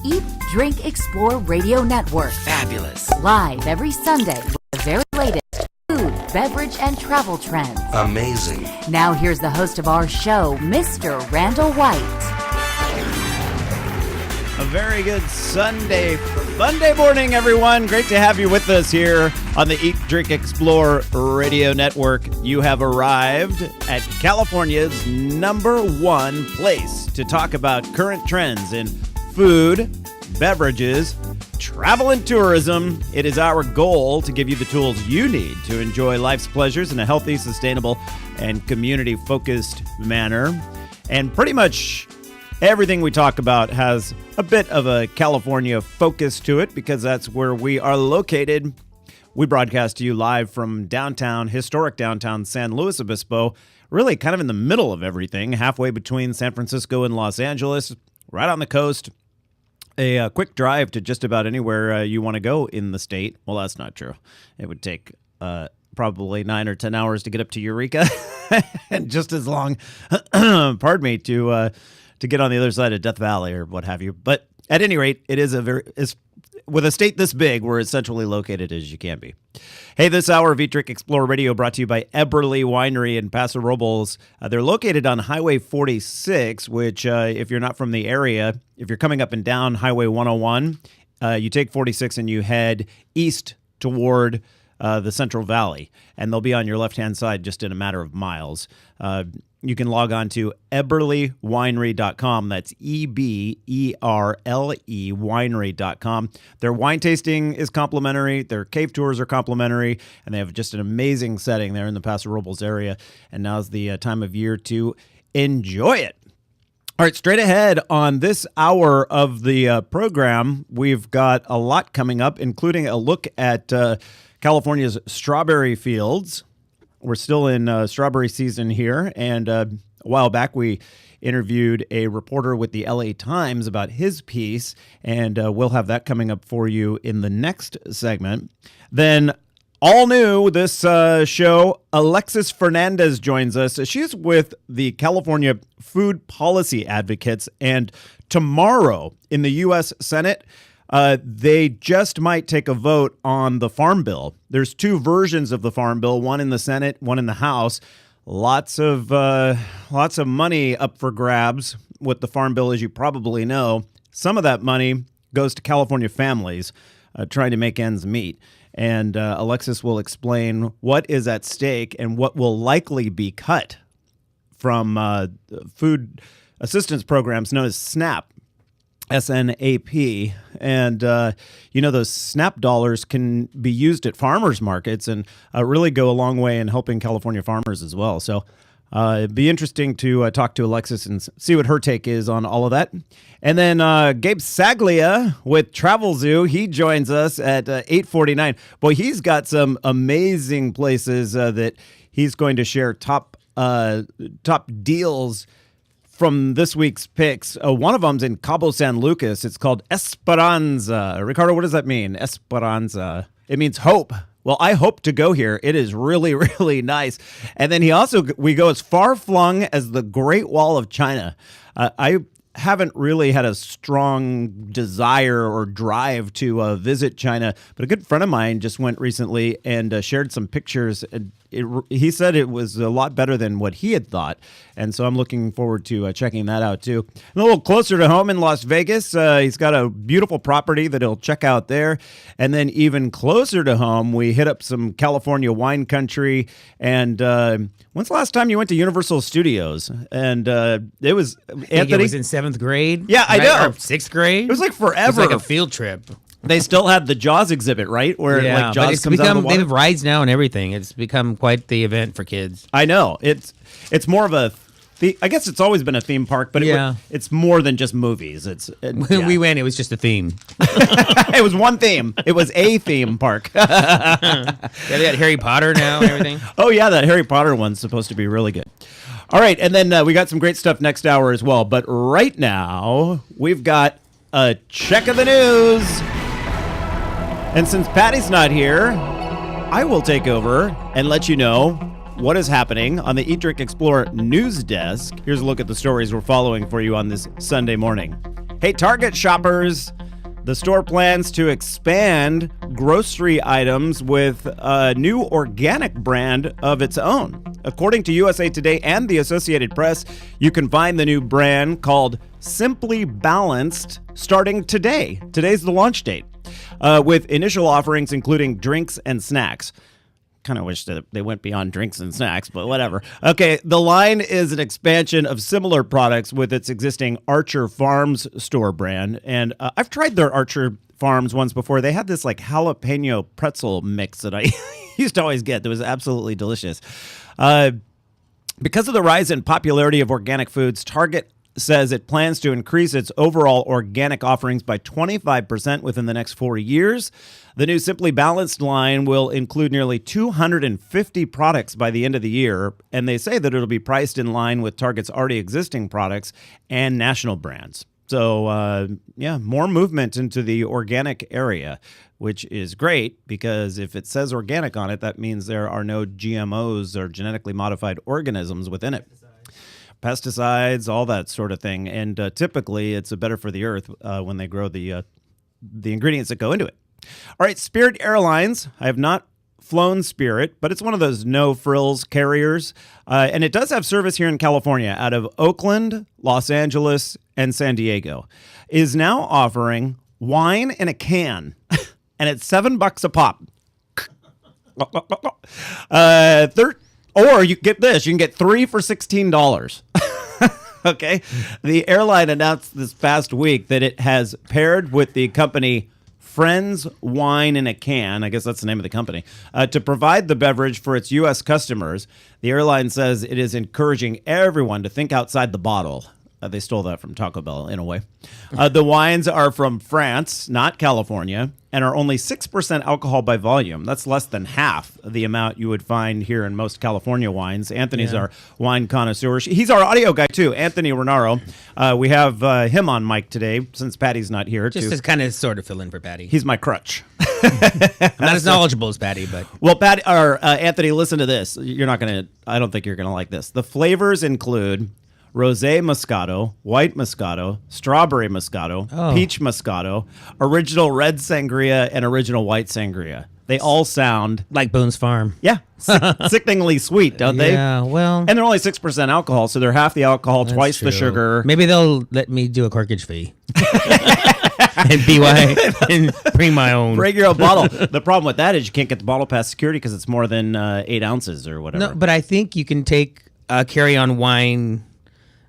Eat, Drink, Explore Radio Network. Fabulous. Live every Sunday with the very latest food, beverage, and travel trends. Amazing. Now here's the host of our show, Mr. Randall White. A very good Sunday morning, everyone. Great to have you with us here on the Eat, Drink, Explore Radio Network. You have arrived at California's #1 place to talk about current trends in food, beverages, travel, and tourism. It is our goal to give you the tools you need to enjoy life's pleasures in a healthy, sustainable, and community-focused manner. And pretty much everything we talk about has a bit of a California focus to it because that's where we are located. We broadcast to you live from historic downtown San Luis Obispo, really kind of in the middle of everything, halfway between San Francisco and Los Angeles, right on the coast. A quick drive to just about anywhere you want to go in the state. Well, that's not true. It would take probably 9 or 10 hours to get up to Eureka, and just as long, pardon me, to get on the other side of Death Valley or what have you. But at any rate, it is with a state this big, we're as centrally located as you can be. Hey, this hour of Eat, Drink, Explore Radio brought to you by Eberly Winery in Paso Robles. They're located on Highway 46, which if you're not from the area, if you're coming up and down Highway 101, you take 46 and you head east toward the Central Valley, and they'll be on your left-hand side just in a matter of miles. You can log on to eberlywinery.com. That's EBERLE winery.com. Their wine tasting is complimentary. Their cave tours are complimentary, and they have just an amazing setting there in the Paso Robles area. And now's the time of year to enjoy it. All right, straight ahead on this hour of the program, we've got a lot coming up, including a look at California's strawberry fields. We're still in strawberry season here, and a while back we interviewed a reporter with the LA Times about his piece, and we'll have that coming up for you in the next segment. Then, all new this show, Alexis Fernandez joins us. She's with the California Food Policy Advocates, and tomorrow in the U.S. Senate, they just might take a vote on the Farm Bill. There's two versions of the Farm Bill, one in the Senate, one in the House. Lots of money up for grabs with the Farm Bill, as you probably know. Some of that money goes to California families trying to make ends meet. And Alexis will explain what is at stake and what will likely be cut from food assistance programs known as SNAP. SNAP, and those SNAP dollars can be used at farmers markets and really go a long way in helping California farmers as well. So it'd be interesting to talk to Alexis and see what her take is on all of that. And then Gabe Saglia with Travel Zoo, he joins us at 8:49. Boy, he's got some amazing places that he's going to share top deals from this week's picks. One of them's in Cabo San Lucas. It's called Esperanza. Ricardo, what does that mean? Esperanza. It means hope. Well, I hope to go here. It is really, really nice. And then we go as far-flung as the Great Wall of China. I haven't really had a strong desire or drive to visit China, but a good friend of mine just went recently and shared some pictures. He said it was a lot better than what he had thought, and so I'm looking forward to checking that out too. And a little closer to home in Las Vegas, he's got a beautiful property that he'll check out there. And then even closer to home, we hit up some California wine country. And when's the last time you went to Universal Studios? And it was, Anthony? It was in 7th grade. Yeah, I know. Or 6th grade. It was like forever. It was like a field trip. They still had the Jaws exhibit, right? Where like Jaws comes out of the water. They have rides now and everything. It's become quite the event for kids. I know. It's more of a I guess it's always been a theme park, but it's more than just movies. We went. It was just a theme. It was one theme. It was a theme park. They got Harry Potter now and everything. Oh yeah, that Harry Potter one's supposed to be really good. All right, and then we got some great stuff next hour as well. But right now we've got a check of the news. And since Patty's not here, I will take over and let you know what is happening on the Eat, Drink, Explore news desk. Here's a look at the stories we're following for you on this Sunday morning. Hey, Target shoppers, the store plans to expand grocery items with a new organic brand of its own. According to USA Today and the Associated Press, you can find the new brand called Simply Balanced starting today. Today's the launch date, with initial offerings including drinks and snacks. Kind of wish that they went beyond drinks and snacks, but whatever. Okay, the line is an expansion of similar products with its existing Archer Farms store brand. And I've tried their Archer Farms ones before. They had this like jalapeno pretzel mix that I used to always get that was absolutely delicious. Because of the rise in popularity of organic foods, Target says it plans to increase its overall organic offerings by 25% within the next 4 years. The new Simply Balanced line will include nearly 250 products by the end of the year, and they say that it'll be priced in line with Target's already existing products and national brands. So, more movement into the organic area, which is great because if it says organic on it, that means there are no GMOs or genetically modified organisms within it. Pesticides, all that sort of thing. And typically, it's better for the earth when they grow the ingredients that go into it. All right, Spirit Airlines. I have not flown Spirit, but it's one of those no-frills carriers. And it does have service here in California out of Oakland, Los Angeles, and San Diego. Is now offering wine in a can, and it's $7 a pop. Or you get this, you can get 3 for $16. Okay. The airline announced this past week that it has paired with the company Friends Wine in a Can, I guess that's the name of the company, to provide the beverage for its U.S. customers. The airline says it is encouraging everyone to think outside the bottle. They stole that from Taco Bell in a way. The wines are from France, not California, and are only 6% alcohol by volume. That's less than half the amount you would find here in most California wines. Anthony's our wine connoisseur. He's our audio guy, too, Anthony Renaro. We have him on mic today since Patty's not here. Just to kind of sort of fill in for Patty. He's my crutch. I'm not as knowledgeable as Patty, but... Well, Patty, or Anthony, listen to this. You're not going to... I don't think you're going to like this. The flavors include... Rosé Moscato, White Moscato, Strawberry Moscato, Peach Moscato, Original Red Sangria, and Original White Sangria. They all sound... like Boone's Farm. Yeah. Sickeningly sweet, don't they? Yeah, well... And they're only 6% alcohol, so they're half the alcohol, twice the sugar. Maybe they'll let me do a corkage fee. and bring my own. Bring your own bottle. The problem with that is you can't get the bottle past security because it's more than 8 ounces or whatever. No, but I think you can take carry-on wine...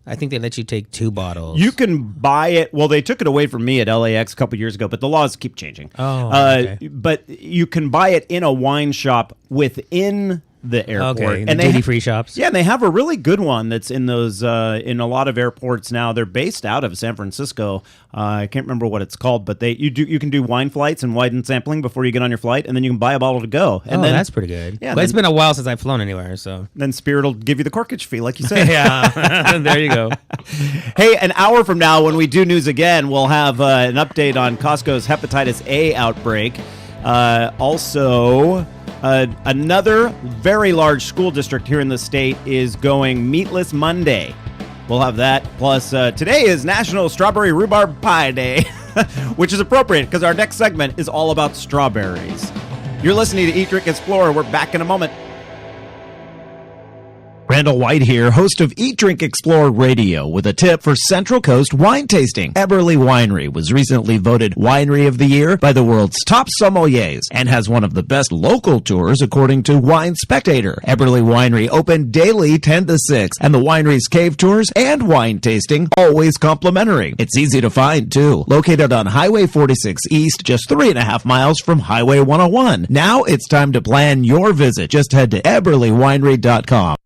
I think they let you take 2 bottles. You can buy it. Well, they took it away from me at LAX a couple years ago, but the laws keep changing. Okay. But you can buy it in a wine shop within the airport. Okay, and duty-free shops. Yeah, and they have a really good one that's in those in a lot of airports now. They're based out of San Francisco. I can't remember what it's called, but you can do wine flights and wine sampling before you get on your flight, and then you can buy a bottle to go. And then, that's pretty good. Yeah, but it's been a while since I've flown anywhere, so then Spirit will give you the corkage fee, like you said. Yeah, there you go. Hey, an hour from now, when we do news again, we'll have an update on Costco's hepatitis A outbreak. Another very large school district here in the state is going Meatless Monday. We'll have that. Plus, today is National Strawberry Rhubarb Pie Day, which is appropriate because our next segment is all about strawberries. You're listening to Eat, Drink, Explore. We're back in a moment. Randall White here, host of Eat, Drink, Explore Radio, with a tip for Central Coast wine tasting. Eberly Winery was recently voted Winery of the Year by the world's top sommeliers and has one of the best local tours according to Wine Spectator. Eberly Winery open daily 10 to 6, and the winery's cave tours and wine tasting always complimentary. It's easy to find, too. Located on Highway 46 East, just 3.5 miles from Highway 101. Now it's time to plan your visit. Just head to eberlywinery.com.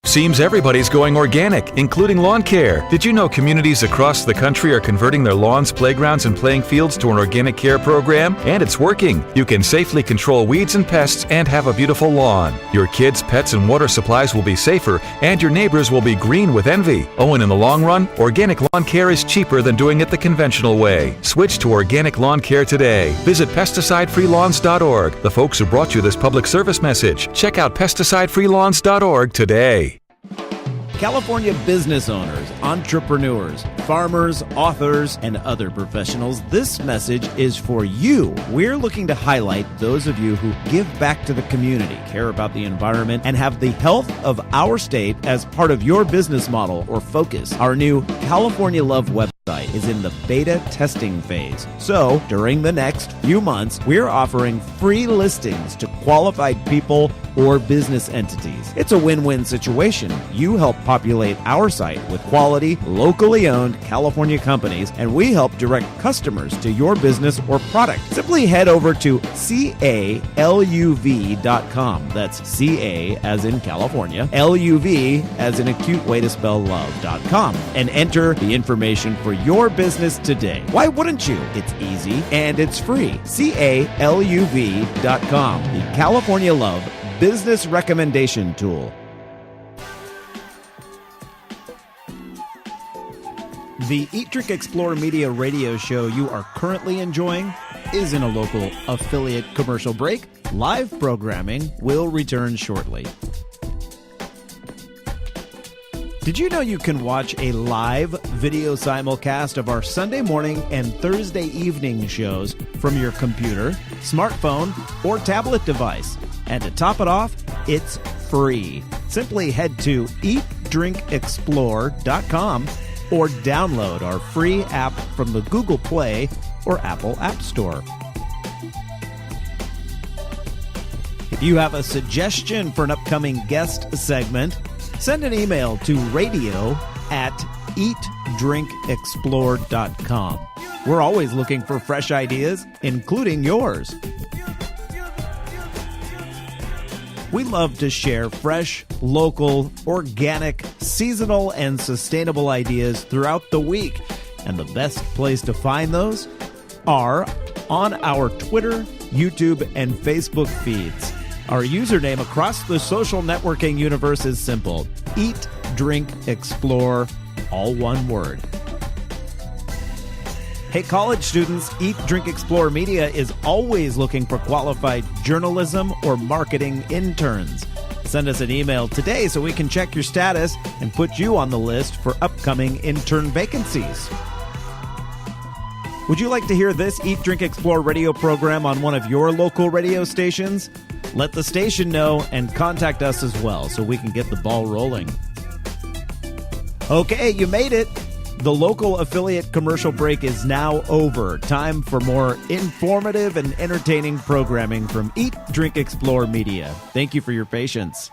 Seems everybody's going organic, including lawn care. Did you know communities across the country are converting their lawns, playgrounds, and playing fields to an organic care program? And it's working. You can safely control weeds and pests and have a beautiful lawn. Your kids, pets, and water supplies will be safer, and your neighbors will be green with envy. Oh, and in the long run, organic lawn care is cheaper than doing it the conventional way. Switch to organic lawn care today. Visit pesticidefreelawns.org. The folks who brought you this public service message. Check out pesticidefreelawns.org today. California business owners, entrepreneurs, farmers, authors, and other professionals, this message is for you. We're looking to highlight those of you who give back to the community, care about the environment, and have the health of our state as part of your business model or focus. Our new California Love website is in the beta testing phase. So, during the next few months, we're offering free listings to qualified people or business entities. It's a win-win situation. You help populate our site with quality, locally owned California companies, and we help direct customers to your business or product. Simply head over to CALUV.com. That's CA as in California, LUV as in a cute way to spell love.com, and enter the information for your business today. Why wouldn't you? It's easy and it's free. CALUV.com, the California Love Business Recommendation Tool. The Eat, Drink, Explore Media radio show you are currently enjoying is in a local affiliate commercial break. Live programming will return shortly. Did you know you can watch a live video simulcast of our Sunday morning and Thursday evening shows from your computer, smartphone, or tablet device? And to top it off, it's free. Simply head to eatdrinkexplore.com or download our free app from the Google Play or Apple App Store. If you have a suggestion for an upcoming guest segment, send an email to radio@eatdrinkexplore.com. We're always looking for fresh ideas, including yours. We love to share fresh, local, organic, seasonal, and sustainable ideas throughout the week. And the best place to find those are on our Twitter, YouTube, and Facebook feeds. Our username across the social networking universe is simple: Eat, Drink, Explore, all one word. Hey, college students, Eat, Drink, Explore Media is always looking for qualified journalism or marketing interns. Send us an email today so we can check your status and put you on the list for upcoming intern vacancies. Would you like to hear this Eat, Drink, Explore radio program on one of your local radio stations? Let the station know and contact us as well so we can get the ball rolling. Okay, you made it. The local affiliate commercial break is now over. Time for more informative and entertaining programming from Eat, Drink, Explore Media. Thank you for your patience.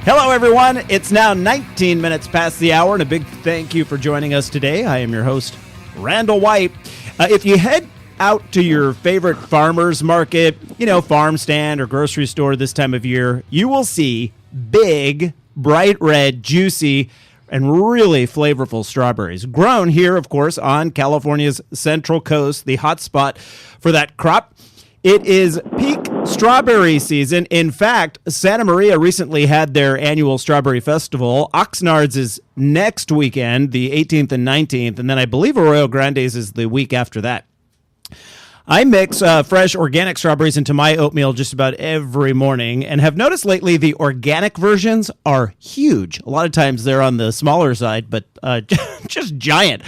Hello, everyone. It's now 19 minutes past the hour, and a big thank you for joining us today. I am your host, Randall White. If you head out to your favorite farmer's market, farm stand or grocery store this time of year, you will see big, bright red, juicy, and really flavorful strawberries. Grown here, of course, on California's Central Coast, the hot spot for that crop. It is peak strawberry season. In fact, Santa Maria recently had their annual strawberry festival. Oxnard's is next weekend, the 18th and 19th, and then I believe Arroyo Grande's is the week after that. I mix fresh organic strawberries into my oatmeal just about every morning and have noticed lately the organic versions are huge. A lot of times they're on the smaller side, but just giant.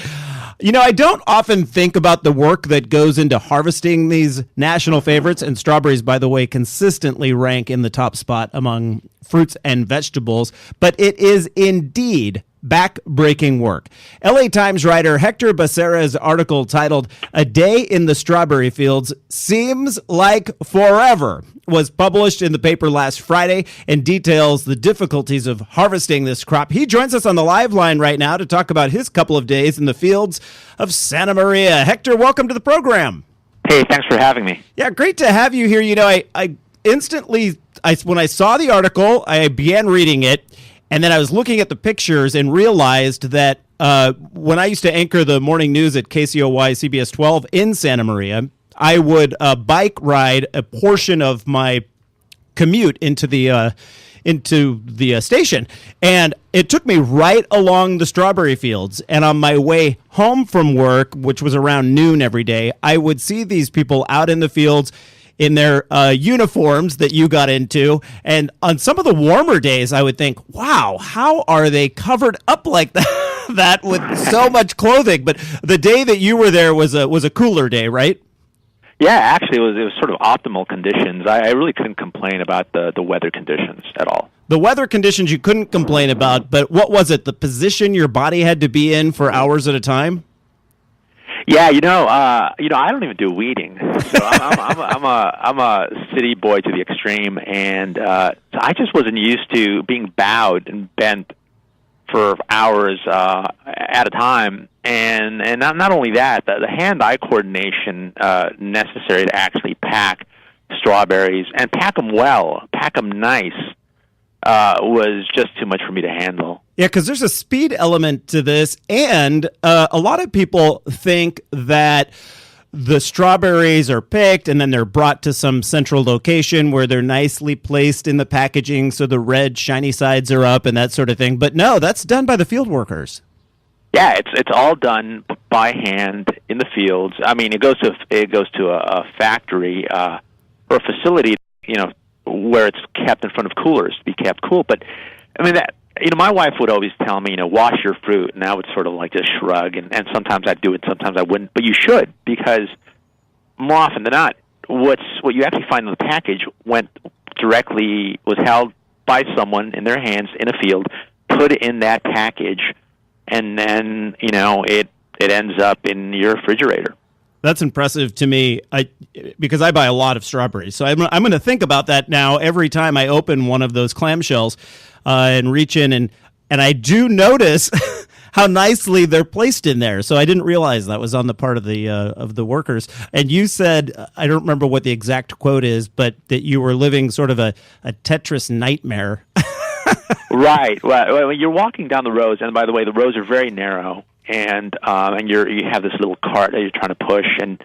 I don't often think about the work that goes into harvesting these national favorites, and strawberries, by the way, consistently rank in the top spot among fruits and vegetables, but it is indeed back-breaking work. LA Times writer Hector Becerra's article titled "A Day in the Strawberry Fields Seems Like Forever" was published in the paper last Friday and details the difficulties of harvesting this crop. He joins us on the live line right now to talk about his couple of days in the fields of Santa Maria. Hector, welcome to the program. Hey, thanks for having me. Yeah, great to have you here. I instantly, when I saw the article, I began reading it, and then I was looking at the pictures and realized that when I used to anchor the morning news at KCOY CBS 12 in Santa Maria, I would bike ride a portion of my commute into the into the station, and it took me right along the strawberry fields. And on my way home from work, which was around noon every day, I would see these people out in the fields in their uniforms that you got into. And on some of the warmer days, I would think, wow, how are they covered up like that with so much clothing? But the day that you were there was a cooler day, right? Yeah, actually, it was sort of optimal conditions. I really couldn't complain about the weather conditions at all. The weather conditions you couldn't complain about, but what was it? The position your body had to be in for hours at a time? Yeah, I don't even do weeding. So I'm a city boy to the extreme, and so I just wasn't used to being bowed and bent for hours at a time. And not only that, the hand-eye coordination necessary to actually pack strawberries and pack them well, pack them nice, was just too much for me to handle. Yeah, because there's a speed element to this, and a lot of people think that the strawberries are picked and then they're brought to some central location where they're nicely placed in the packaging so the red shiny sides are up and that sort of thing. But no, that's done by the field workers. Yeah, it's all done by hand in the fields. I mean, it goes to a factory or a facility, where it's kept in front of coolers to be kept cool. But I mean that. My wife would always tell me, wash your fruit, and I would sort of like just shrug, and sometimes I'd do it, sometimes I wouldn't. But you should, because more often than not, what you actually find in the package was held by someone in their hands in a field, put in that package, and then it ends up in your refrigerator. That's impressive to me, because I buy a lot of strawberries. So I'm going to think about that now every time I open one of those clamshells and reach in. And I do notice how nicely they're placed in there. So I didn't realize that was on the part of the workers. And you said, I don't remember what the exact quote is, but that you were living sort of a Tetris nightmare. Right. Well, when you're walking down the rows, and by the way, the rows are very narrow, and you have this little cart that you're trying to push, and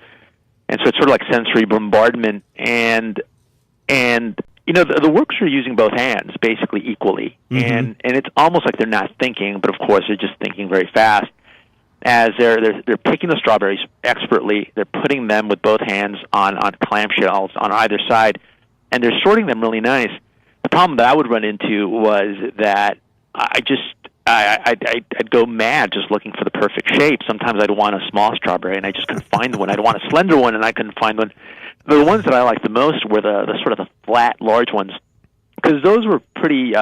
so it's sort of like sensory bombardment, and the workers are using both hands basically equally, and it's almost like they're not thinking, but of course they're just thinking very fast as they're picking the strawberries expertly. They're putting them with both hands on clamshells on either side, and they're sorting them really nice. The problem that I would run into was that I'd go mad just looking for the perfect shape. Sometimes I'd want a small strawberry, and I just couldn't find one. I'd want a slender one, and I couldn't find one. The ones that I liked the most were the sort of the flat, large ones, because those were pretty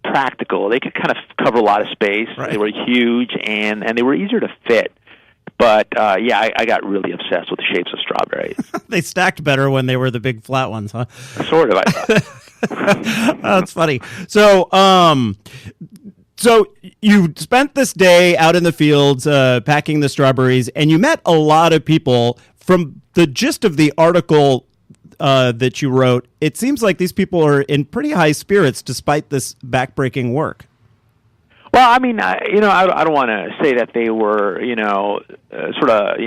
practical. They could kind of cover a lot of space. Right. They were huge, and they were easier to fit. But, I got really obsessed with the shapes of strawberries. They stacked better when they were the big flat ones, huh? Sort of, I thought. That's funny. So you spent this day out in the fields packing the strawberries, and you met a lot of people. From the gist of the article that you wrote, it seems like these people are in pretty high spirits despite this backbreaking work. Well, I mean, I don't want to say that they were, sort of,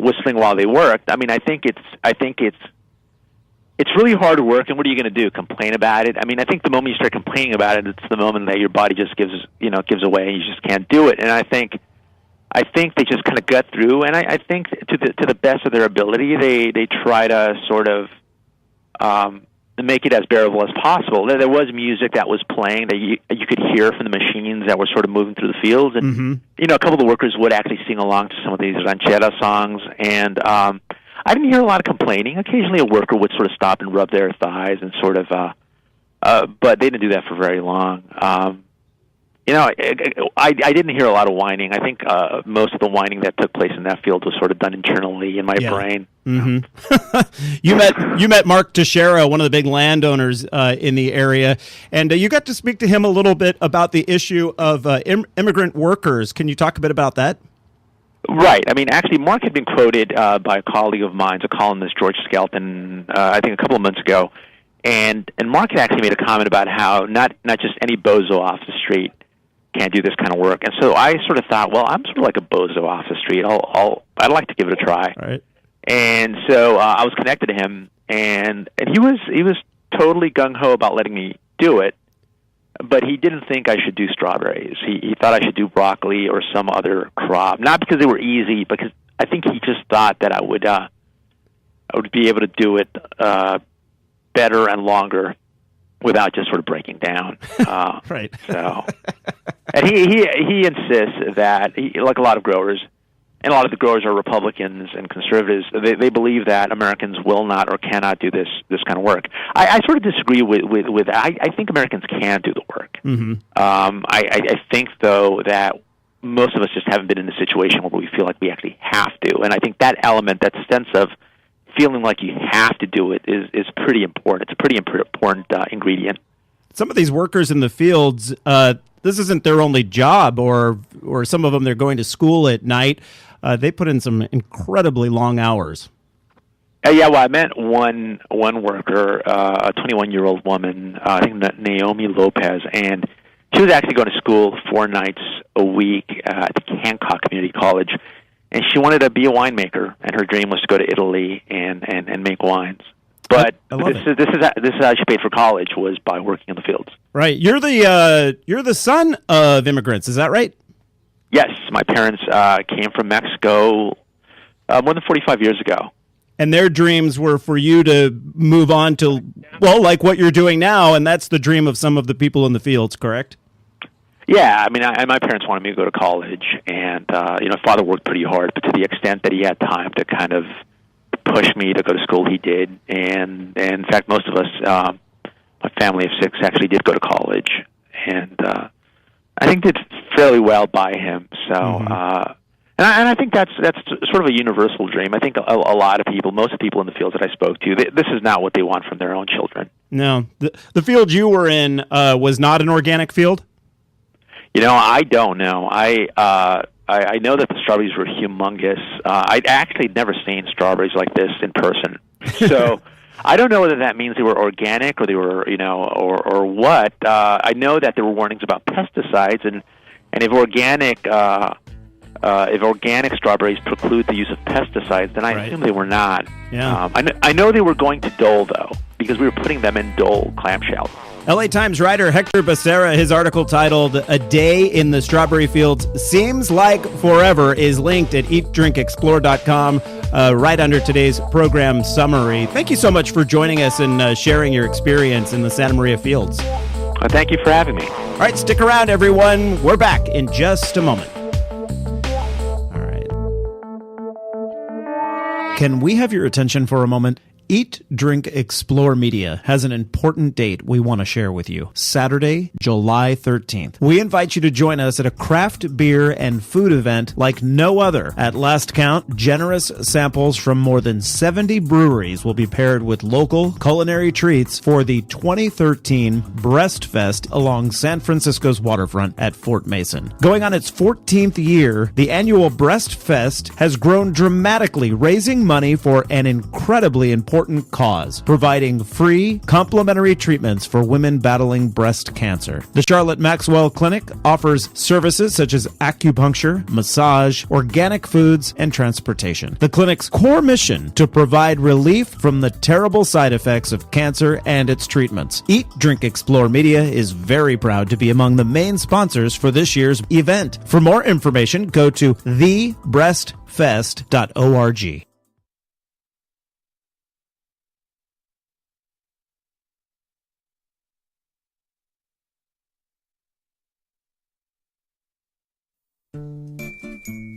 whistling while they worked. I mean, I think it's really hard work, and what are you going to do? Complain about it? I mean, I think the moment you start complaining about it, it's the moment that your body just gives away, and you just can't do it. And I think they just kind of gut through, and I think to the best of their ability, they try to sort of make it as bearable as possible. There was music that was playing that you could hear from the machines that were sort of moving through the fields, and a couple of the workers would actually sing along to some of these ranchera songs, and I didn't hear a lot of complaining. Occasionally a worker would sort of stop and rub their thighs and sort of, but they didn't do that for very long. I didn't hear a lot of whining. I think most of the whining that took place in that field was sort of done internally in my brain. You met Mark Teixeira, one of the big landowners in the area, and you got to speak to him a little bit about the issue of immigrant workers. Can you talk a bit about that? Right. I mean, actually, Mark had been quoted by a colleague of mine, a columnist, George Skelton, I think a couple of months ago, and Mark had actually made a comment about how not just any bozo off the street can't do this kind of work. And so I sort of thought, well, I'm sort of like a bozo off the street. I'd like to give it a try. Right. And so I was connected to him, and he was totally gung-ho about letting me do it, but he didn't think I should do strawberries. He thought I should do broccoli or some other crop, not because they were easy, because I think he just thought that I would be able to do it better and longer without just sort of breaking down. Right. So, and he insists that, like a lot of growers, and a lot of the growers are Republicans and conservatives, they believe that Americans will not or cannot do this kind of work. I sort of disagree with I think Americans can do the work. Mm-hmm. I think, though, that most of us just haven't been in a situation where we feel like we actually have to. And I think that element, that sense of feeling like you have to do it is pretty important. It's a pretty important ingredient. Some of these workers in the fields, this isn't their only job, or some of them, they're going to school at night. They put in some incredibly long hours. Yeah, well, I met one worker, a 21-year-old woman, I think Naomi Lopez, and she was actually going to school 4 nights a week at the Hancock Community College, and she wanted to be a winemaker, and her dream was to go to Italy and make wines. But this is how she paid for college, was by working in the fields. Right. You're the son of immigrants, is that right? Yes, my parents came from Mexico more than 45 years ago. And their dreams were for you to move on to, well, like what you're doing now, and that's the dream of some of the people in the fields, correct? Yeah, I mean, my parents wanted me to go to college, and father worked pretty hard, but to the extent that he had time to kind of push me to go to school, he did. And in fact, most of us, my family of 6, actually did go to college, and I think did fairly well by him. So, and I think that's sort of a universal dream. I think a lot of people, most of the people in the fields that I spoke to, this is not what they want from their own children. No, the field you were in was not an organic field. I don't know. I know that the strawberries were humongous. I'd actually never seen strawberries like this in person. So I don't know whether that means they were organic or they were, or what. I know that there were warnings about pesticides, and if organic strawberries preclude the use of pesticides, then I assume they were not. Yeah. I know they were going to Dole, though, because we were putting them in Dole clamshells. LA Times writer Hector Becerra, his article titled "A Day in the Strawberry Fields Seems Like Forever" is linked at eatdrinkexplore.com right under today's program summary. Thank you so much for joining us and sharing your experience in the Santa Maria fields. Thank you for having me. All right, stick around, everyone. We're back in just a moment. All right. Can we have your attention for a moment? Eat, Drink, Explore Media has an important date we want to share with you. Saturday, July 13th. We invite you to join us at a craft beer and food event like no other. At last count, generous samples from more than 70 breweries will be paired with local culinary treats for the 2013 Breast Fest along San Francisco's waterfront at Fort Mason. Going on its 14th year, the annual Breast Fest has grown dramatically, raising money for an incredibly important cause, providing free, complimentary treatments for women battling breast cancer. The Charlotte Maxwell Clinic offers services such as acupuncture, massage, organic foods, and transportation. The clinic's core mission to provide relief from the terrible side effects of cancer and its treatments. Eat, Drink, Explore Media is very proud to be among the main sponsors for this year's event. For more information, go to thebreastfest.org.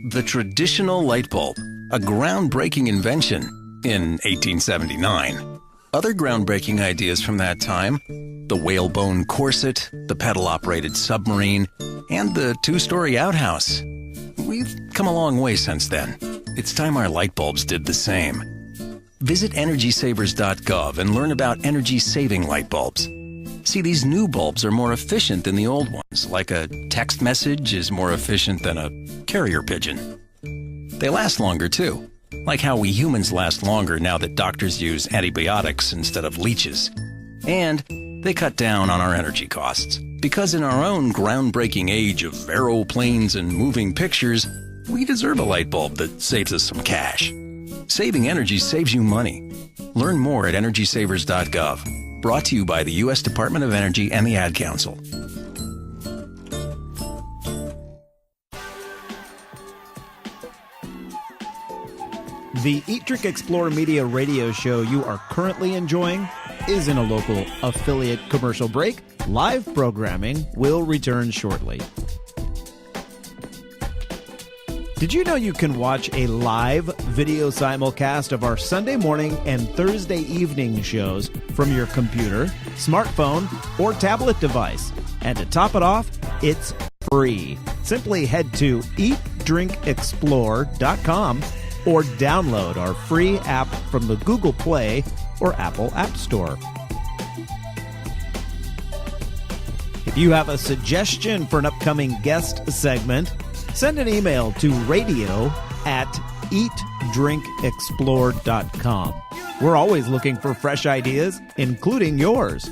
The traditional light bulb, a groundbreaking invention in 1879. Other groundbreaking ideas from that time, the whalebone corset, the pedal-operated submarine, and the 2-story outhouse. We've come a long way since then. It's time our light bulbs did the same. Visit EnergySavers.gov and learn about energy-saving light bulbs. See, these new bulbs are more efficient than the old ones, like a text message is more efficient than a carrier pigeon. They last longer, too, like how we humans last longer now that doctors use antibiotics instead of leeches. And they cut down on our energy costs, because in our own groundbreaking age of aeroplanes and moving pictures, we deserve a light bulb that saves us some cash. Saving energy saves you money. Learn more at EnergySavers.gov. Brought to you by the U.S. Department of Energy and the Ad Council. The Eat, Drink, Explore Media radio show you are currently enjoying is in a local affiliate commercial break. Live programming will return shortly. Did you know you can watch a live video simulcast of our Sunday morning and Thursday evening shows from your computer, smartphone, or tablet device? And to top it off, it's free. Simply head to eatdrinkexplore.com or download our free app from the Google Play or Apple App Store. If you have a suggestion for an upcoming guest segment, send an email to radio@eatdrinkexplore.com. We're always looking for fresh ideas, including yours.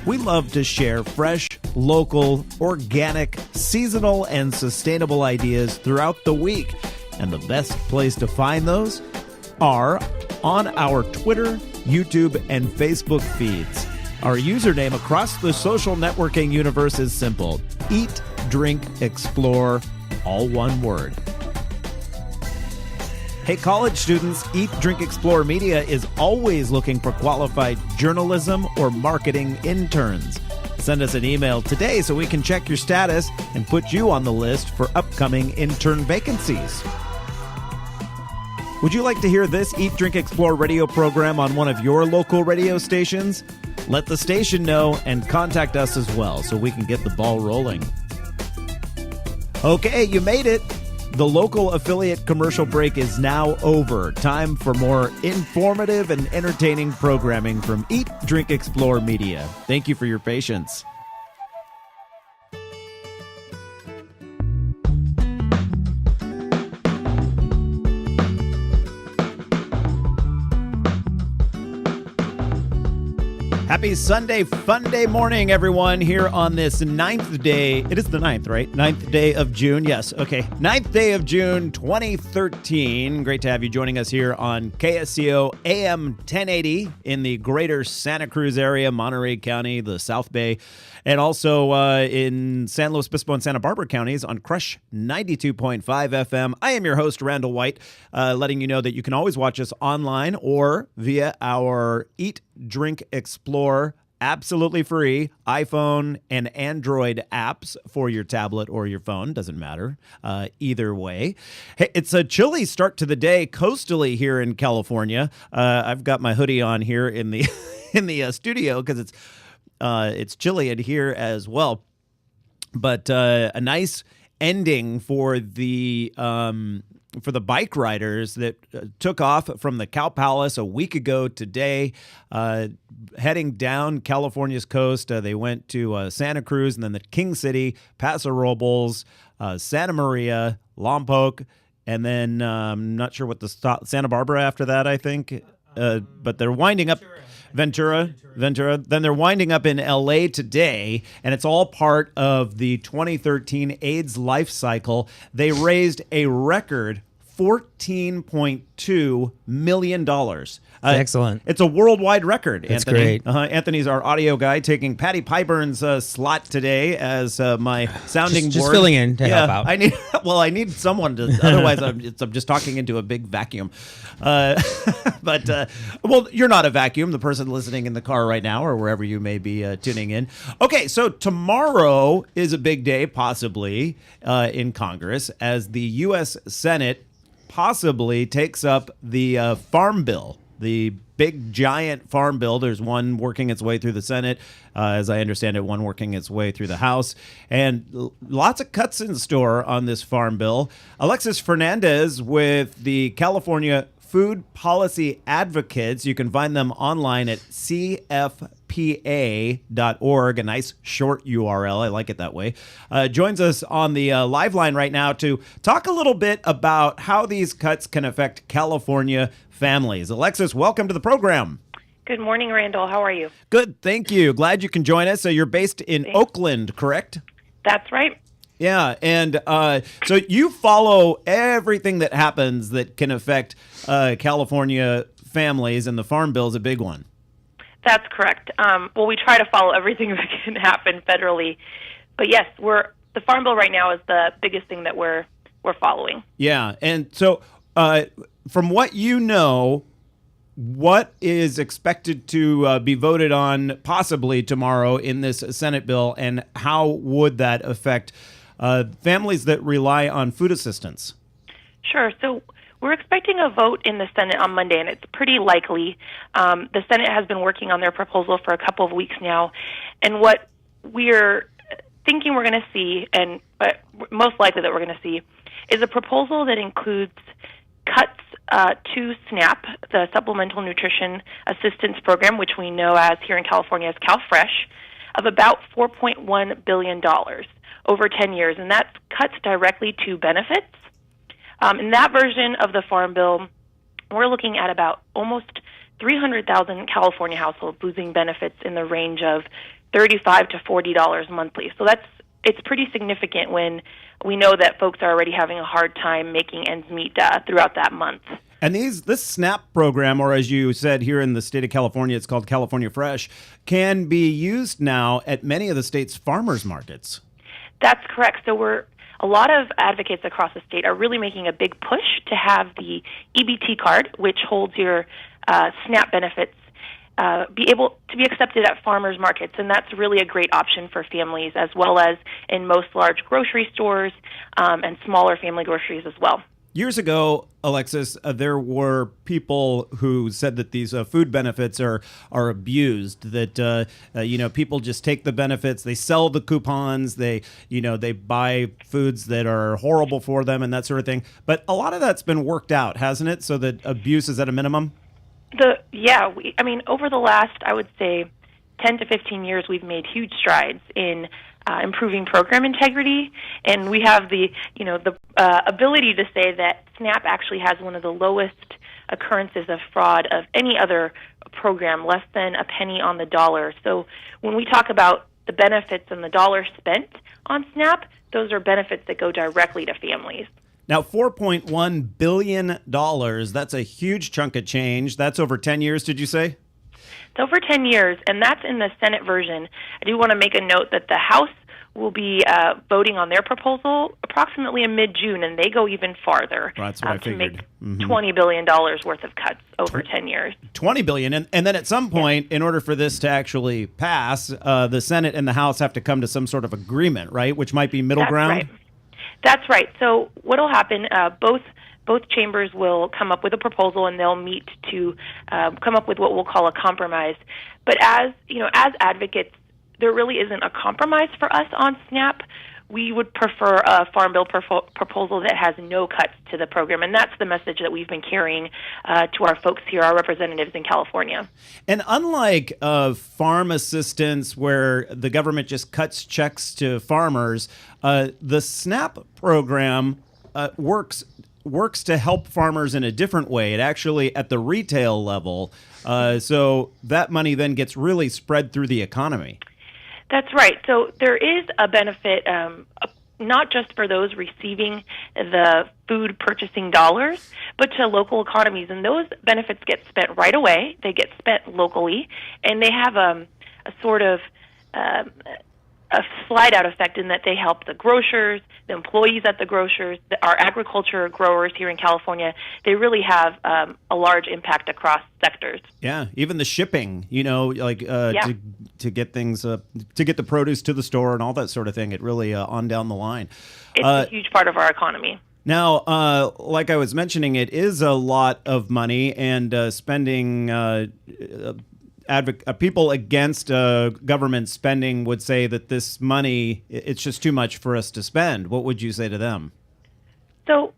We love to share fresh, local, organic, seasonal, and sustainable ideas throughout the week. And the best place to find those are on our Twitter, YouTube, and Facebook feeds. Our username across the social networking universe is simple: Eat, Drink, Explore, all one word. Hey, college students, Eat, Drink, Explore Media is always looking for qualified journalism or marketing interns. Send us an email today so we can check your status and put you on the list for upcoming intern vacancies. Would you like to hear this Eat, Drink, Explore radio program on one of your local radio stations? Let the station know and contact us as well so we can get the ball rolling. Okay, you made it. The local affiliate commercial break is now over. Time for more informative and entertaining programming from Eat, Drink, Explore Media. Thank you for your patience. Happy Sunday, fun day morning, everyone, here on this 9th day. It is the 9th, right? 9th day of June. Yes. Okay. 9th day of June, 2013. Great to have you joining us here on KSCO AM 1080 in the greater Santa Cruz area, Monterey County, the South Bay, and also in San Luis Obispo and Santa Barbara counties on Crush 92.5 FM. I am your host, Randall White, letting you know that you can always watch us online or via our Eat, Drink, Explore, absolutely free iPhone and Android apps for your tablet or your phone. Doesn't matter either way. Hey, it's a chilly start to the day coastally here in California. I've got my hoodie on here in the in the studio because it's chilly in here as well. But a nice ending for the bike riders that took off from the Cow Palace a week ago today, heading down California's coast. They went to Santa Cruz and then the King City, Paso Robles, Santa Maria, Lompoc, and then I'm not sure what the Santa Barbara after that, I think. But they're winding up Ventura. Then they're winding up in LA today, and it's all part of the 2013 AIDS Life Cycle. They raised a record $14.2 million. Excellent. It's a worldwide record, That's Anthony. great. Anthony's our audio guy, taking Patty Pyburn's slot today as my sounding board. Just filling in to help out. I need someone to. Otherwise, I'm just talking into a big vacuum. But you're not a vacuum. The person listening in the car right now, or wherever you may be tuning in. Okay, so tomorrow is a big day, possibly in Congress, as the U.S. Senate possibly takes up the Farm Bill. The big, giant farm bill. There's one working its way through the Senate, as I understand it, one working its way through the House, and lots of cuts in store on this farm bill. Alexis Fernandez with the California Food Policy Advocates. You can find them online at cfpa.org, a nice short URL. I like it that way. Joins us on the live line right now to talk a little bit about how these cuts can affect California families. Alexis, welcome to the program. Good morning, Randall. How are you? Good, thank you. Glad you can join us. So you're based in Oakland, correct? That's right. Yeah, and so you follow everything that happens that can affect California families, and the Farm Bill is a big one. That's correct. Well, we try to follow everything that can happen federally, but yes, the Farm Bill right now is the biggest thing that we're following. Yeah, and so from what you know, what is expected to be voted on possibly tomorrow in this Senate bill, and how would that affect families that rely on food assistance? Sure. So we're expecting a vote in the Senate on Monday, and it's pretty likely. The Senate has been working on their proposal for a couple of weeks now, and what we're thinking we're going to see, and most likely that we're going to see, is a proposal that includes cuts to SNAP, the Supplemental Nutrition Assistance Program, which we know as here in California as CalFresh, of about $4.1 billion over 10 years, and that's cuts directly to benefits. In that version of the Farm Bill, we're looking at about almost 300,000 California households losing benefits in the range of $35 to $40 monthly. So it's pretty significant when we know that folks are already having a hard time making ends meet throughout that month. And this SNAP program, or as you said here in the state of California, it's called California Fresh, can be used now at many of the state's farmers markets. That's correct. So a lot of advocates across the state are really making a big push to have the EBT card, which holds your SNAP benefits, be able to be accepted at farmers markets, and that's really a great option for families, as well as in most large grocery stores and smaller family groceries as well. Years ago, Alexis, there were people who said that these food benefits are abused. That people just take the benefits, they sell the coupons, they buy foods that are horrible for them, and that sort of thing. But a lot of that's been worked out, hasn't it? So that abuse is at a minimum. Over the last, I would say, 10 to 15 years, we've made huge strides in improving program integrity, and we have the ability to say that SNAP actually has one of the lowest occurrences of fraud of any other program, less than a penny on the dollar. So when we talk about the benefits and the dollars spent on SNAP, those are benefits that go directly to families. Now, $4.1 billion, that's a huge chunk of change. That's over 10 years, did you say? It's over 10 years, and that's in the Senate version. I do want to make a note that the House will be voting on their proposal approximately in mid-June, and they go even farther to make $20 billion worth of cuts over 10 years. $20 billion, and then at some point, in order for this to actually pass, the Senate and the House have to come to some sort of agreement, right, which might be middle ground? That's right. So what will happen, both chambers will come up with a proposal, and they'll meet to come up with what we'll call a compromise. But as advocates, there really isn't a compromise for us on SNAP. We would prefer a Farm Bill proposal that has no cuts to the program, and that's the message that we've been carrying to our folks here, our representatives in California. And unlike farm assistance, where the government just cuts checks to farmers, the SNAP program works to help farmers in a different way. It actually at the retail level, so that money then gets really spread through the economy. That's right. So there is a benefit, not just for those receiving the food purchasing dollars, but to local economies. And those benefits get spent right away. They get spent locally, and they have a sort of a slide-out effect in that they help the grocers, the employees at the grocers, our agriculture growers here in California. They really have a large impact across sectors. Yeah, even the shipping, to get things, to get the produce to the store and all that sort of thing. It really on down the line. It's a huge part of our economy. Now, like I was mentioning, it is a lot of money, and spending. People against government spending would say that this money, it's just too much for us to spend. What would you say to them? So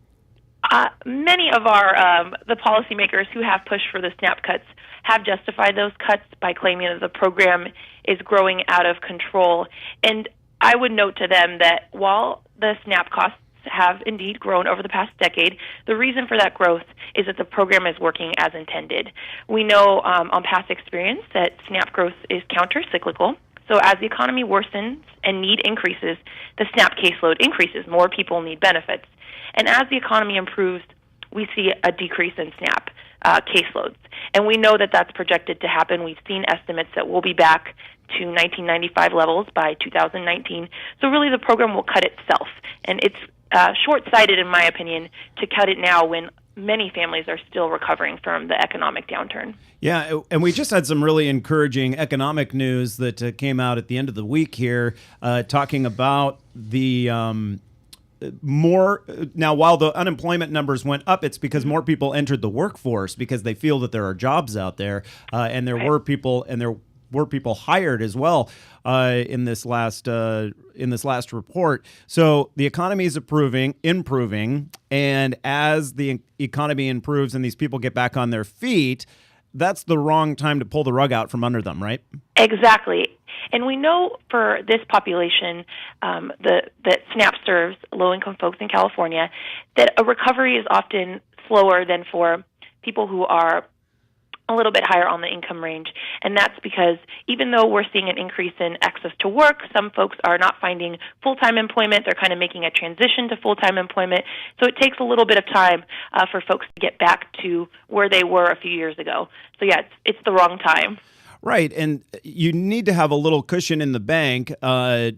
many of our the policymakers who have pushed for the SNAP cuts have justified those cuts by claiming that the program is growing out of control. And I would note to them that while the SNAP costs have indeed grown over the past decade, the reason for that growth is that the program is working as intended. We know on past experience that SNAP growth is counter-cyclical, So as the economy worsens and need increases, the SNAP caseload increases. More people need benefits. And as the economy improves, we see a decrease in SNAP caseloads. And we know that that's projected to happen. We've seen estimates that we'll be back to 1995 levels by 2019. So really the program will cut itself. And it's short-sighted, in my opinion, to cut it now when many families are still recovering from the economic downturn. Yeah, and we just had some really encouraging economic news that came out at the end of the week here, talking about the more. Now, while the unemployment numbers went up, it's because more people entered the workforce because they feel that there are jobs out there, and there were people hired as well in this last report. So the economy is improving, and as the economy improves and these people get back on their feet, that's the wrong time to pull the rug out from under them, right? Exactly. And we know for this population that SNAP serves low-income folks in California, that a recovery is often slower than for people who are a little bit higher on the income range. And that's because even though we're seeing an increase in access to work, some folks are not finding full-time employment. They're kind of making a transition to full-time employment. So it takes a little bit of time for folks to get back to where they were a few years ago. So yeah, it's the wrong time. Right, and you need to have a little cushion in the bank.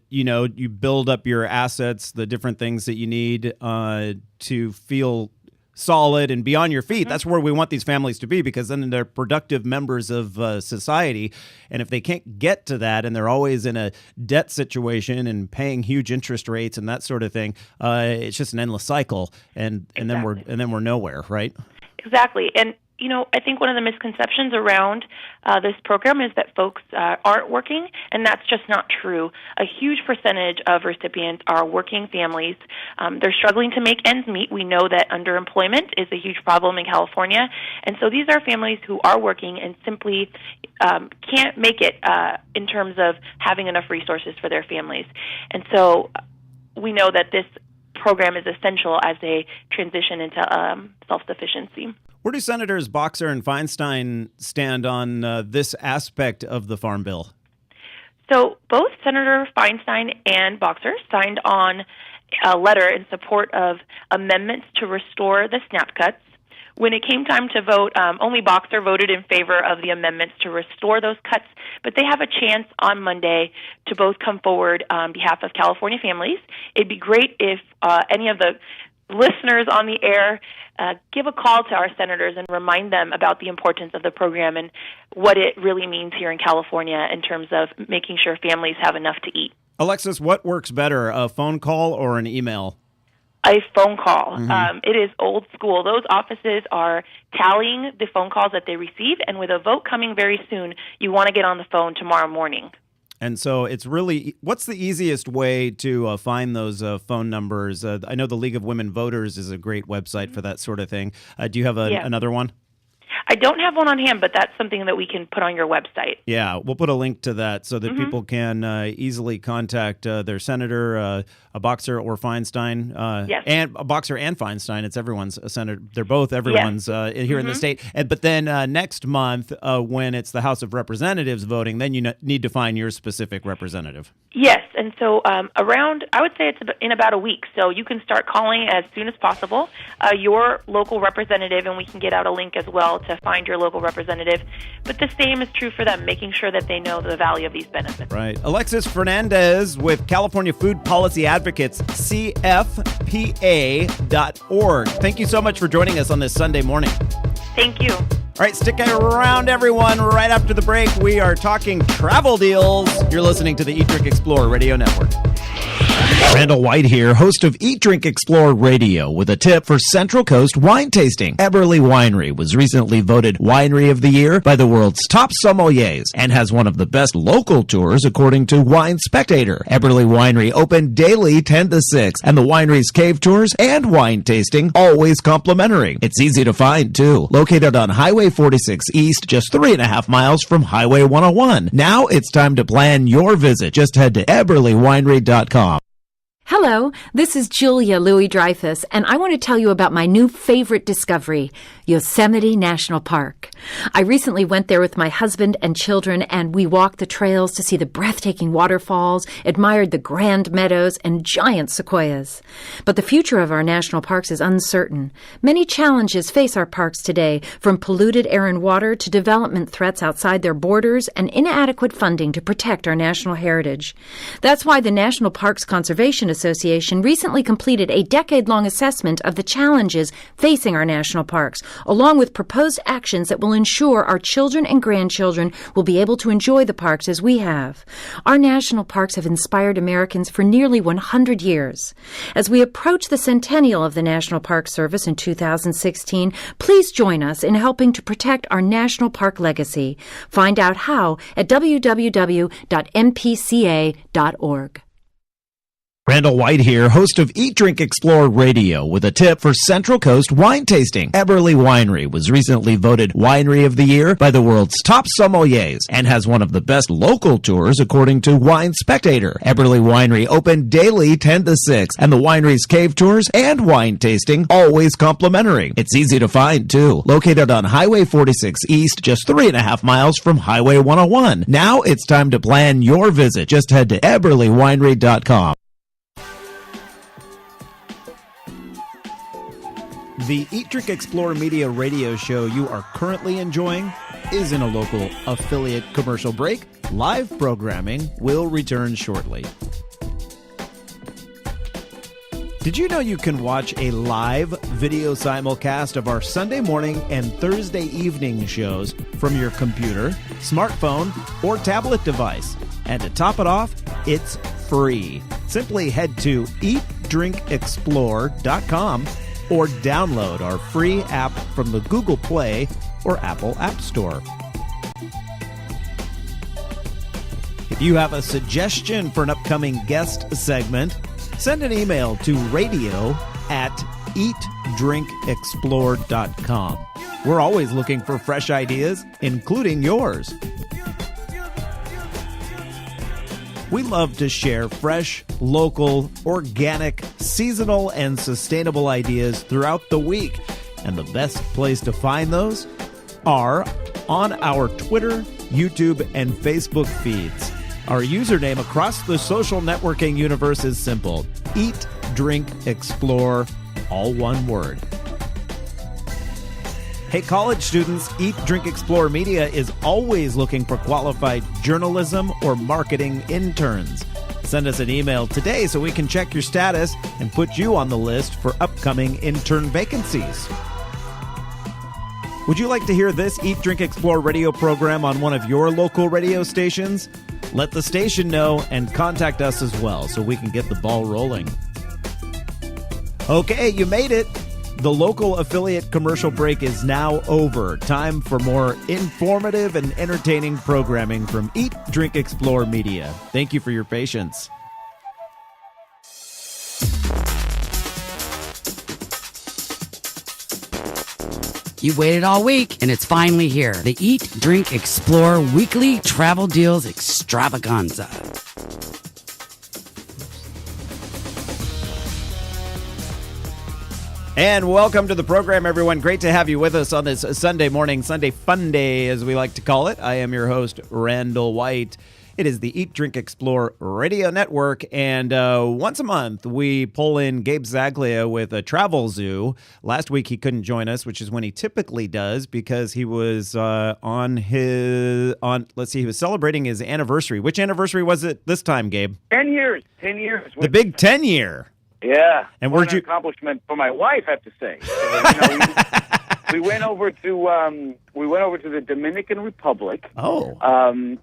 You build up your assets, the different things that you need to feel solid and be on your feet. That's where we want these families to be, because then they're productive members of society. And if they can't get to that and they're always in a debt situation and paying huge interest rates and that sort of thing, it's just an endless cycle. And then we're nowhere, right? Exactly. And I think one of the misconceptions around this program is that folks aren't working, and that's just not true. A huge percentage of recipients are working families. They're struggling to make ends meet. We know that underemployment is a huge problem in California, and so these are families who are working and simply can't make it in terms of having enough resources for their families. And so we know that this program is essential as they transition into self-sufficiency. Where do Senators Boxer and Feinstein stand on this aspect of the Farm Bill? So both Senator Feinstein and Boxer signed on a letter in support of amendments to restore the SNAP cuts. When it came time to vote, only Boxer voted in favor of the amendments to restore those cuts, but they have a chance on Monday to both come forward on behalf of California families. It'd be great if any of the listeners on the air give a call to our senators and remind them about the importance of the program and what it really means here in California in terms of making sure families have enough to eat. Alexis, what works better, a phone call or an email? A phone call. It is old school. Those offices are tallying the phone calls that they receive, and with a vote coming very soon, you want to get on the phone tomorrow morning. And so it's really, what's the easiest way to find those phone numbers? I know the League of Women Voters is a great website for that sort of thing. Do you have another one? I don't have one on hand, but that's something that we can put on your website. Yeah, we'll put a link to that so that people can easily contact their senator, a Boxer or Feinstein. Yes. And a Boxer and Feinstein. It's everyone's senator. They're both everyone's here in the state. But then next month, when it's the House of Representatives voting, then you need to find your specific representative. Yes, and so I would say it's in about a week. So you can start calling as soon as possible your local representative, and we can get out a link as well to find your local representative. But the same is true for them, making sure that they know the value of these benefits. Right. Alexis Fernandez with California Food Policy Advocates, CFPA.org. Thank you so much for joining us on this Sunday morning. Thank you. All right, stick around, everyone. Right after the break, we are talking travel deals. You're listening to the Eat, Drink, Explore Radio Network. Randall White here, host of Eat, Drink, Explore Radio, with a tip for Central Coast wine tasting. Eberly Winery was recently voted Winery of the Year by the world's top sommeliers and has one of the best local tours according to Wine Spectator. Eberly Winery open daily 10 to 6, and the winery's cave tours and wine tasting always complimentary. It's easy to find, too. Located on Highway 46 East, just 3.5 miles from Highway 101. Now it's time to plan your visit. Just head to EberlyWinery.com. Hello, this is Julia Louis-Dreyfus, and I want to tell you about my new favorite discovery, Yosemite National Park. I recently went there with my husband and children, and we walked the trails to see the breathtaking waterfalls, admired the grand meadows and giant sequoias. But the future of our national parks is uncertain. Many challenges face our parks today, from polluted air and water to development threats outside their borders and inadequate funding to protect our national heritage. That's why the National Parks Conservation Association recently completed a decade-long assessment of the challenges facing our national parks, along with proposed actions that will ensure our children and grandchildren will be able to enjoy the parks as we have. Our national parks have inspired Americans for nearly 100 years. As we approach the centennial of the National Park Service in 2016, please join us in helping to protect our national park legacy. Find out how at www.mpca.org. Randall White here, host of Eat, Drink, Explore Radio, with a tip for Central Coast wine tasting. Eberly Winery was recently voted Winery of the Year by the world's top sommeliers and has one of the best local tours according to Wine Spectator. Eberly Winery open daily 10 to 6, and the winery's cave tours and wine tasting always complimentary. It's easy to find, too. Located on Highway 46 East, just 3.5 miles from Highway 101. Now it's time to plan your visit. Just head to eberlywinery.com. The Eat, Drink, Explore Media radio show you are currently enjoying is in a local affiliate commercial break. Live programming will return shortly. Did you know you can watch a live video simulcast of our Sunday morning and Thursday evening shows from your computer, smartphone, or tablet device? And to top it off, it's free. Simply head to eatdrinkexplore.com or download our free app from the Google Play or Apple App Store. If you have a suggestion for an upcoming guest segment, send an email to radio@eatdrinkexplore.com. We're always looking for fresh ideas, including yours. We love to share fresh, local, organic, seasonal, and sustainable ideas throughout the week. And the best place to find those are on our Twitter, YouTube, and Facebook feeds. Our username across the social networking universe is simple: Eat, Drink, Explore, all one word. Hey, college students, Eat, Drink, Explore Media is always looking for qualified journalism or marketing interns. Send us an email today so we can check your status and put you on the list for upcoming intern vacancies. Would you like to hear this Eat, Drink, Explore radio program on one of your local radio stations? Let the station know and contact us as well so we can get the ball rolling. Okay, you made it. The local affiliate commercial break is now over. Time for more informative and entertaining programming from Eat, Drink, Explore Media. Thank you for your patience. You waited all week, and it's finally here. The Eat, Drink, Explore Weekly Travel Deals Extravaganza. And welcome to the program, everyone. Great to have you with us on this Sunday morning, Sunday Fun Day, as we like to call it. I am your host, Randall White. It is the Eat, Drink, Explore Radio Network, and once a month we pull in Gabe Zaglia with a travel zoo. Last week he couldn't join us, which is when he typically does, because he was he was celebrating his anniversary. Which anniversary was it this time, Gabe? 10 years. The big 10 year. Yeah. And where'd you accomplishment for my wife, I have to say. So, we went over to the Dominican Republic. In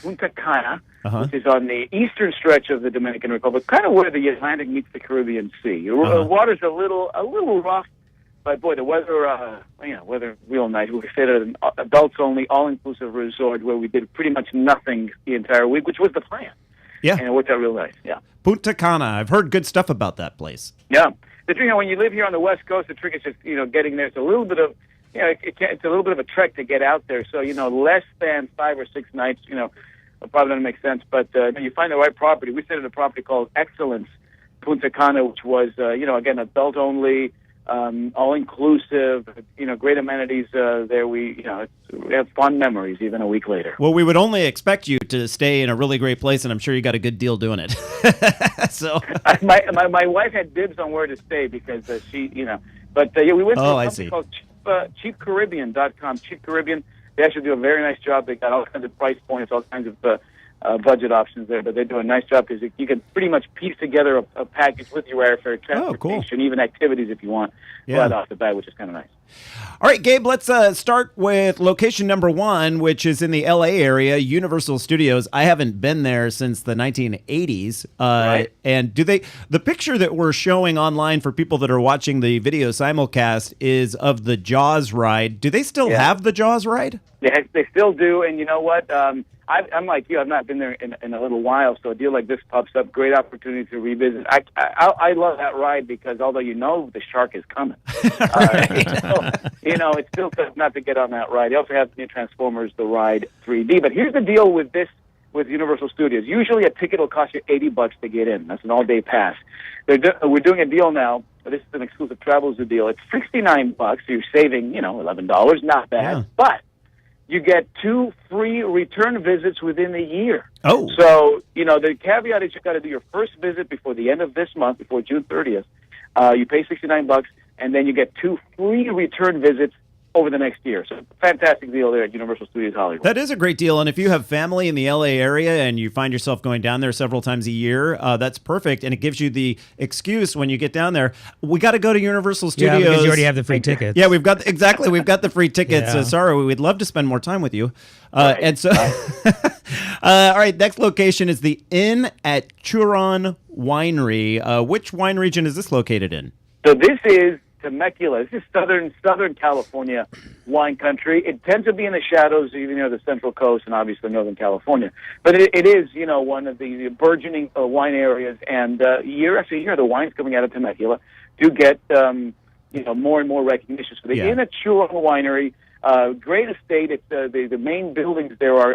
Punta Cana, which is on the eastern stretch of the Dominican Republic, kind of where the Atlantic meets the Caribbean Sea. The water's a little rough, but boy, the weather real nice. We stayed at an adults only, all-inclusive resort where we did pretty much nothing the entire week, which was the plan. Yeah, and it worked out real nice. Yeah. Punta Cana. I've heard good stuff about that place. Yeah. The trick, when you live here on the West Coast, the trick is just, getting there. It's a little bit of, it's a little bit of a trek to get out there. So, less than 5 or 6 nights, probably doesn't make sense. But you find the right property. We stayed at a property called Excellence Punta Cana, which was, again, adult only, all inclusive, great amenities there. We have fond memories even a week later. Well, we would only expect you to stay in a really great place, and I'm sure you got a good deal doing it. So my wife had dibs on where to stay because she, but we went to a company called cheapcaribbean.com. Cheap Caribbean. They actually do a very nice job. They got all kinds of price points, all kinds of budget options there, but they do a nice job because you can pretty much piece together a package with your airfare, transportation, even activities if you want, right off the bat, which is kind of nice. All right, Gabe, let's start with location number 1, which is in the L.A. area, Universal Studios. I haven't been there since the 1980s. Right. And the picture that we're showing online for people that are watching the video simulcast is of the Jaws ride. Do they still have the Jaws ride? They still do, and you know what? I'm like you. I've not been there in a little while, so a deal like this pops up. Great opportunity to revisit. I love that ride because although the shark is coming, it's still tough not to get on that ride. They also have new Transformers, the ride 3D. But here's the deal with Universal Studios. Usually a ticket will cost you $80 to get in. That's an all-day pass. We're doing a deal now. This is an exclusive Travelers deal. It's $69, so you're saving $11. Not bad, but you get 2 free return visits within the year. Oh. So, the caveat is you've got to do your first visit before the end of this month, before June 30th. You pay $69, and then you get 2 free return visits over the next year. So, fantastic deal there at Universal Studios Hollywood. That is a great deal, and if you have family in the L.A. area and you find yourself going down there several times a year, that's perfect, and it gives you the excuse when you get down there. We got to go to Universal Studios. Yeah, because you already have the free tickets. Yeah, we've got the free tickets. Yeah. Sorry, we'd love to spend more time with you. Right. And so, all right, next location is the Inn at Churon Winery. Which wine region is this located in? So this is Temecula. This is Southern California wine country. It tends to be in the shadows, even near the Central Coast and obviously Northern California. But it is, one of the burgeoning wine areas. And year after year, the wines coming out of Temecula do get, more and more recognition. So the Inn at Churon Winery, great estate. It's the main buildings there are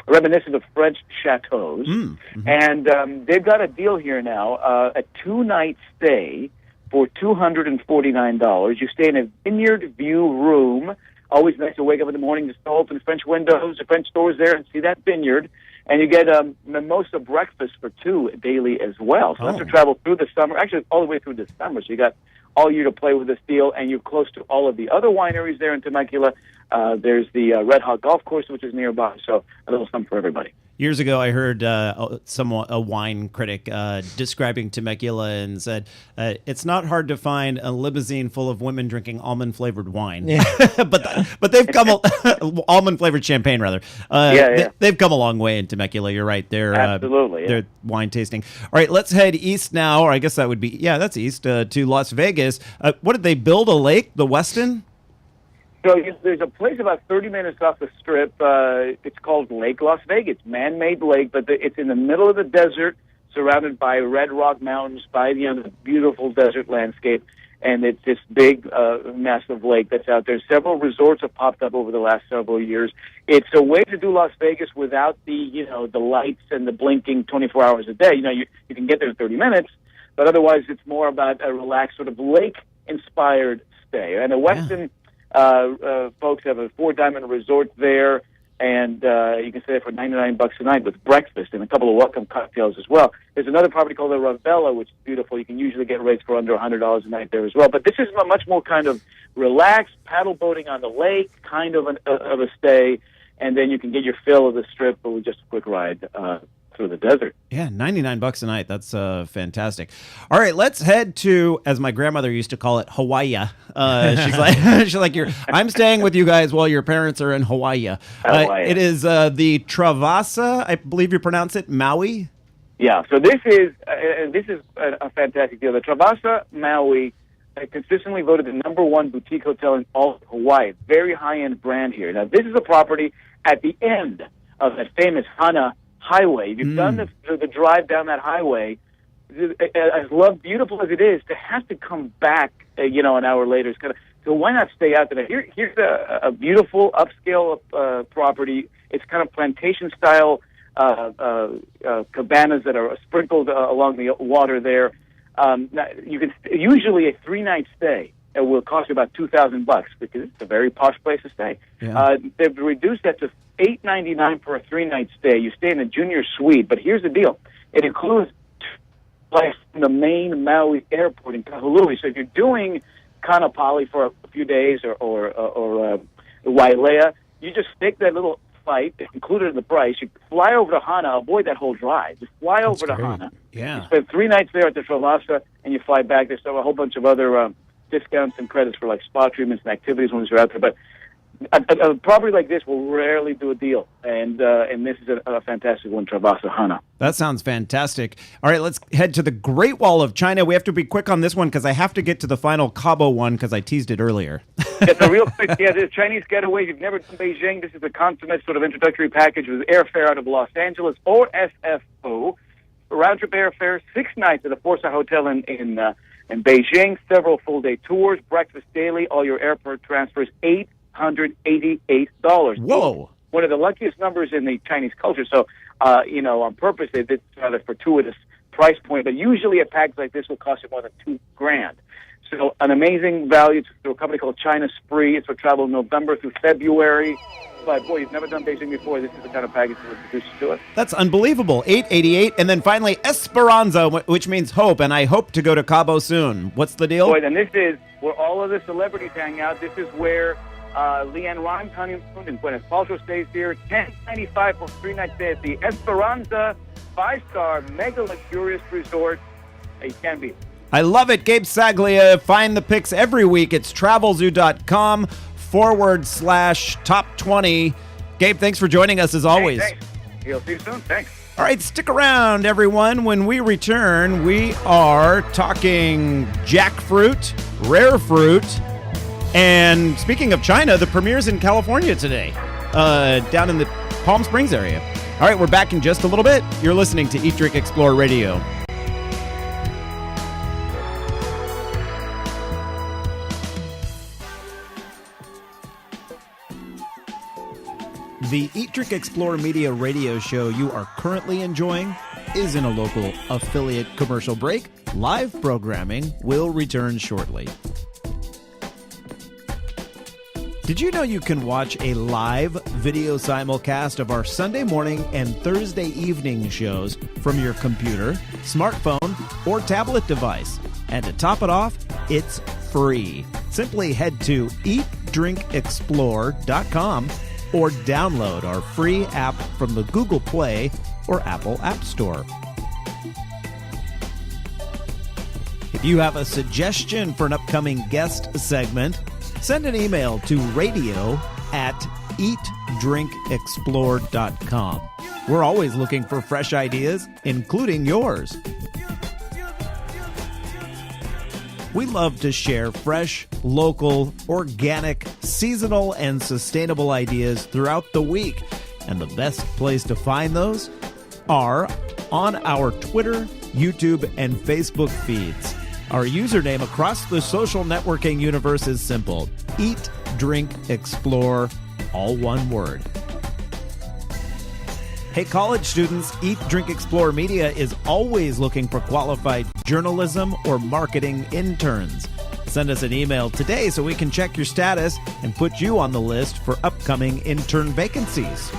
reminiscent of French chateaus. Mm-hmm. And they've got a deal here now, a 2-night stay for $249. You stay in a vineyard view room. Always nice to wake up in the morning, just open French windows, the French doors there, and see that vineyard. And you get mimosa breakfast for 2 daily as well. So that's to travel through the summer, actually all the way through December. So you got all year to play with this deal, and you're close to all of the other wineries there in Temecula. There's the Red Hawk Golf Course, which is nearby. So a little something for everybody. Years ago, I heard a wine critic describing Temecula and said, it's not hard to find a limousine full of women drinking almond-flavored wine. Yeah. but they've come, almond-flavored champagne, rather. They've come a long way in Temecula. You're right. They're wine tasting. All right, let's head east now, or I guess that would be, that's east, to Las Vegas. What did they build, a lake, the Westin? So there's a place about 30 minutes off the Strip. It's called Lake Las Vegas, man-made lake, but it's in the middle of the desert, surrounded by Red Rock Mountains, by the beautiful desert landscape, and it's this big, massive lake that's out there. Several resorts have popped up over the last several years. It's a way to do Las Vegas without the lights and the blinking 24 hours a day. You can get there in 30 minutes, but otherwise it's more about a relaxed sort of lake-inspired stay. And the Westin. Folks have a 4-diamond resort there, and you can stay there for $99 a night with breakfast and a couple of welcome cocktails as well. There's another property called the Ravella, which is beautiful. You can usually get rates for under $100 a night there as well. But this is a much more kind of relaxed paddle boating on the lake, kind of a stay, and then you can get your fill of the Strip with just a quick ride through the desert. Yeah, $99 a night. That's fantastic. All right, let's head to, as my grandmother used to call it, Hawaii. She's like, I'm staying with you guys while your parents are in Hawaii. It is the Travasa, I believe you pronounce it, Maui. Yeah. So this is a fantastic deal. The Travasa Maui consistently voted the #1 boutique hotel in all of Hawaii. Very high-end brand here. Now, this is a property at the end of that famous Hana Highway. If you've done the drive down that highway, as beautiful as it is, to have to come back, an hour later is kind of. So why not stay out there? Here's a beautiful upscale property. It's kind of plantation style cabanas that are sprinkled along the water there. You can usually a 3-night stay will cost you about $2,000 because it's a very posh place to stay. Yeah. They've reduced that to $899 for a 3-night stay. You stay in a junior suite, but here's the deal: it includes flights from the main Maui airport in Kahului. So if you're doing Kaanapali for a few days or Wailea, you just take that little flight, it's included in the price. You fly over to Hana, avoid that whole drive. Just fly over to Hana. Yeah. You spend 3 nights there at the Travasa, and you fly back. There's still a whole bunch of other discounts and credits for like spa treatments and activities when you're out there. But a property like this will rarely do a deal, and this is a fantastic one, Travasa Hana. That sounds fantastic. All right, let's head to the Great Wall of China. We have to be quick on this one because I have to get to the final Cabo one because I teased it earlier. It's a real quick, the Chinese getaway. You've never done Beijing. This is a consummate sort of introductory package with airfare out of Los Angeles or SFO. Round-trip airfare, 6 nights at the Forza Hotel in Beijing, several full-day tours, breakfast daily, all your airport transfers, $888. Whoa. One of the luckiest numbers in the Chinese culture. So, on purpose, they did rather fortuitous price point. But usually a package like this will cost you more than $2,000. So an amazing value through a company called China Spree. It's for travel November through February. But, boy, you've never done Beijing before. This is the kind of package that will introduce you to it. That's unbelievable. $888. And then finally, Esperanza, which means hope. And I hope to go to Cabo soon. What's the deal? Boy, and this is where all of the celebrities hang out. This is where Leanne Rhymes' honeymoon and Gwyneth Paltrow stays here. $10.95 for a 3-night stay at the Esperanza 5-star mega luxurious resort. You can't beat it. I love it. Gabe Saglia. Find the picks every week. It's travelzoo.com/top 20. Gabe, thanks for joining us as always. Hey, thanks. You'll see you soon. Thanks. All right, stick around, everyone. When we return, we are talking jackfruit, rare fruit, and speaking of China, the premiere's in California today, down in the Palm Springs area. All right, we're back in just a little bit. You're listening to Eat, Drink, Explore Radio. The Eat, Drink, Explore Media radio show you are currently enjoying is in a local affiliate commercial break. Live programming will return shortly. Did you know you can watch a live video simulcast of our Sunday morning and Thursday evening shows from your computer, smartphone, or tablet device? And to top it off, it's free. Simply head to eatdrinkexplore.com or download our free app from the Google Play or Apple App Store. If you have a suggestion for an upcoming guest segment, send an email to radio@eatdrinkexplore.com. We're always looking for fresh ideas, including yours. We love to share fresh, local, organic, seasonal, and sustainable ideas throughout the week. And the best place to find those are on our Twitter, YouTube, and Facebook feeds. Our username across the social networking universe is simple: Eat, Drink, Explore, all one word. Hey, college students, Eat, Drink, Explore Media is always looking for qualified journalism or marketing interns. Send us an email today so we can check your status and put you on the list for upcoming intern vacancies.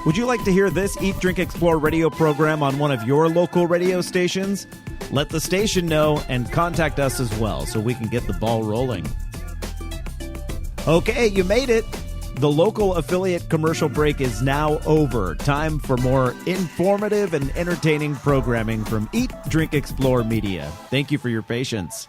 Would you like to hear this Eat, Drink, Explore radio program on one of your local radio stations? Let the station know and contact us as well so we can get the ball rolling. Okay, you made it. The local affiliate commercial break is now over. Time for more informative and entertaining programming from Eat, Drink, Explore Media. Thank you for your patience.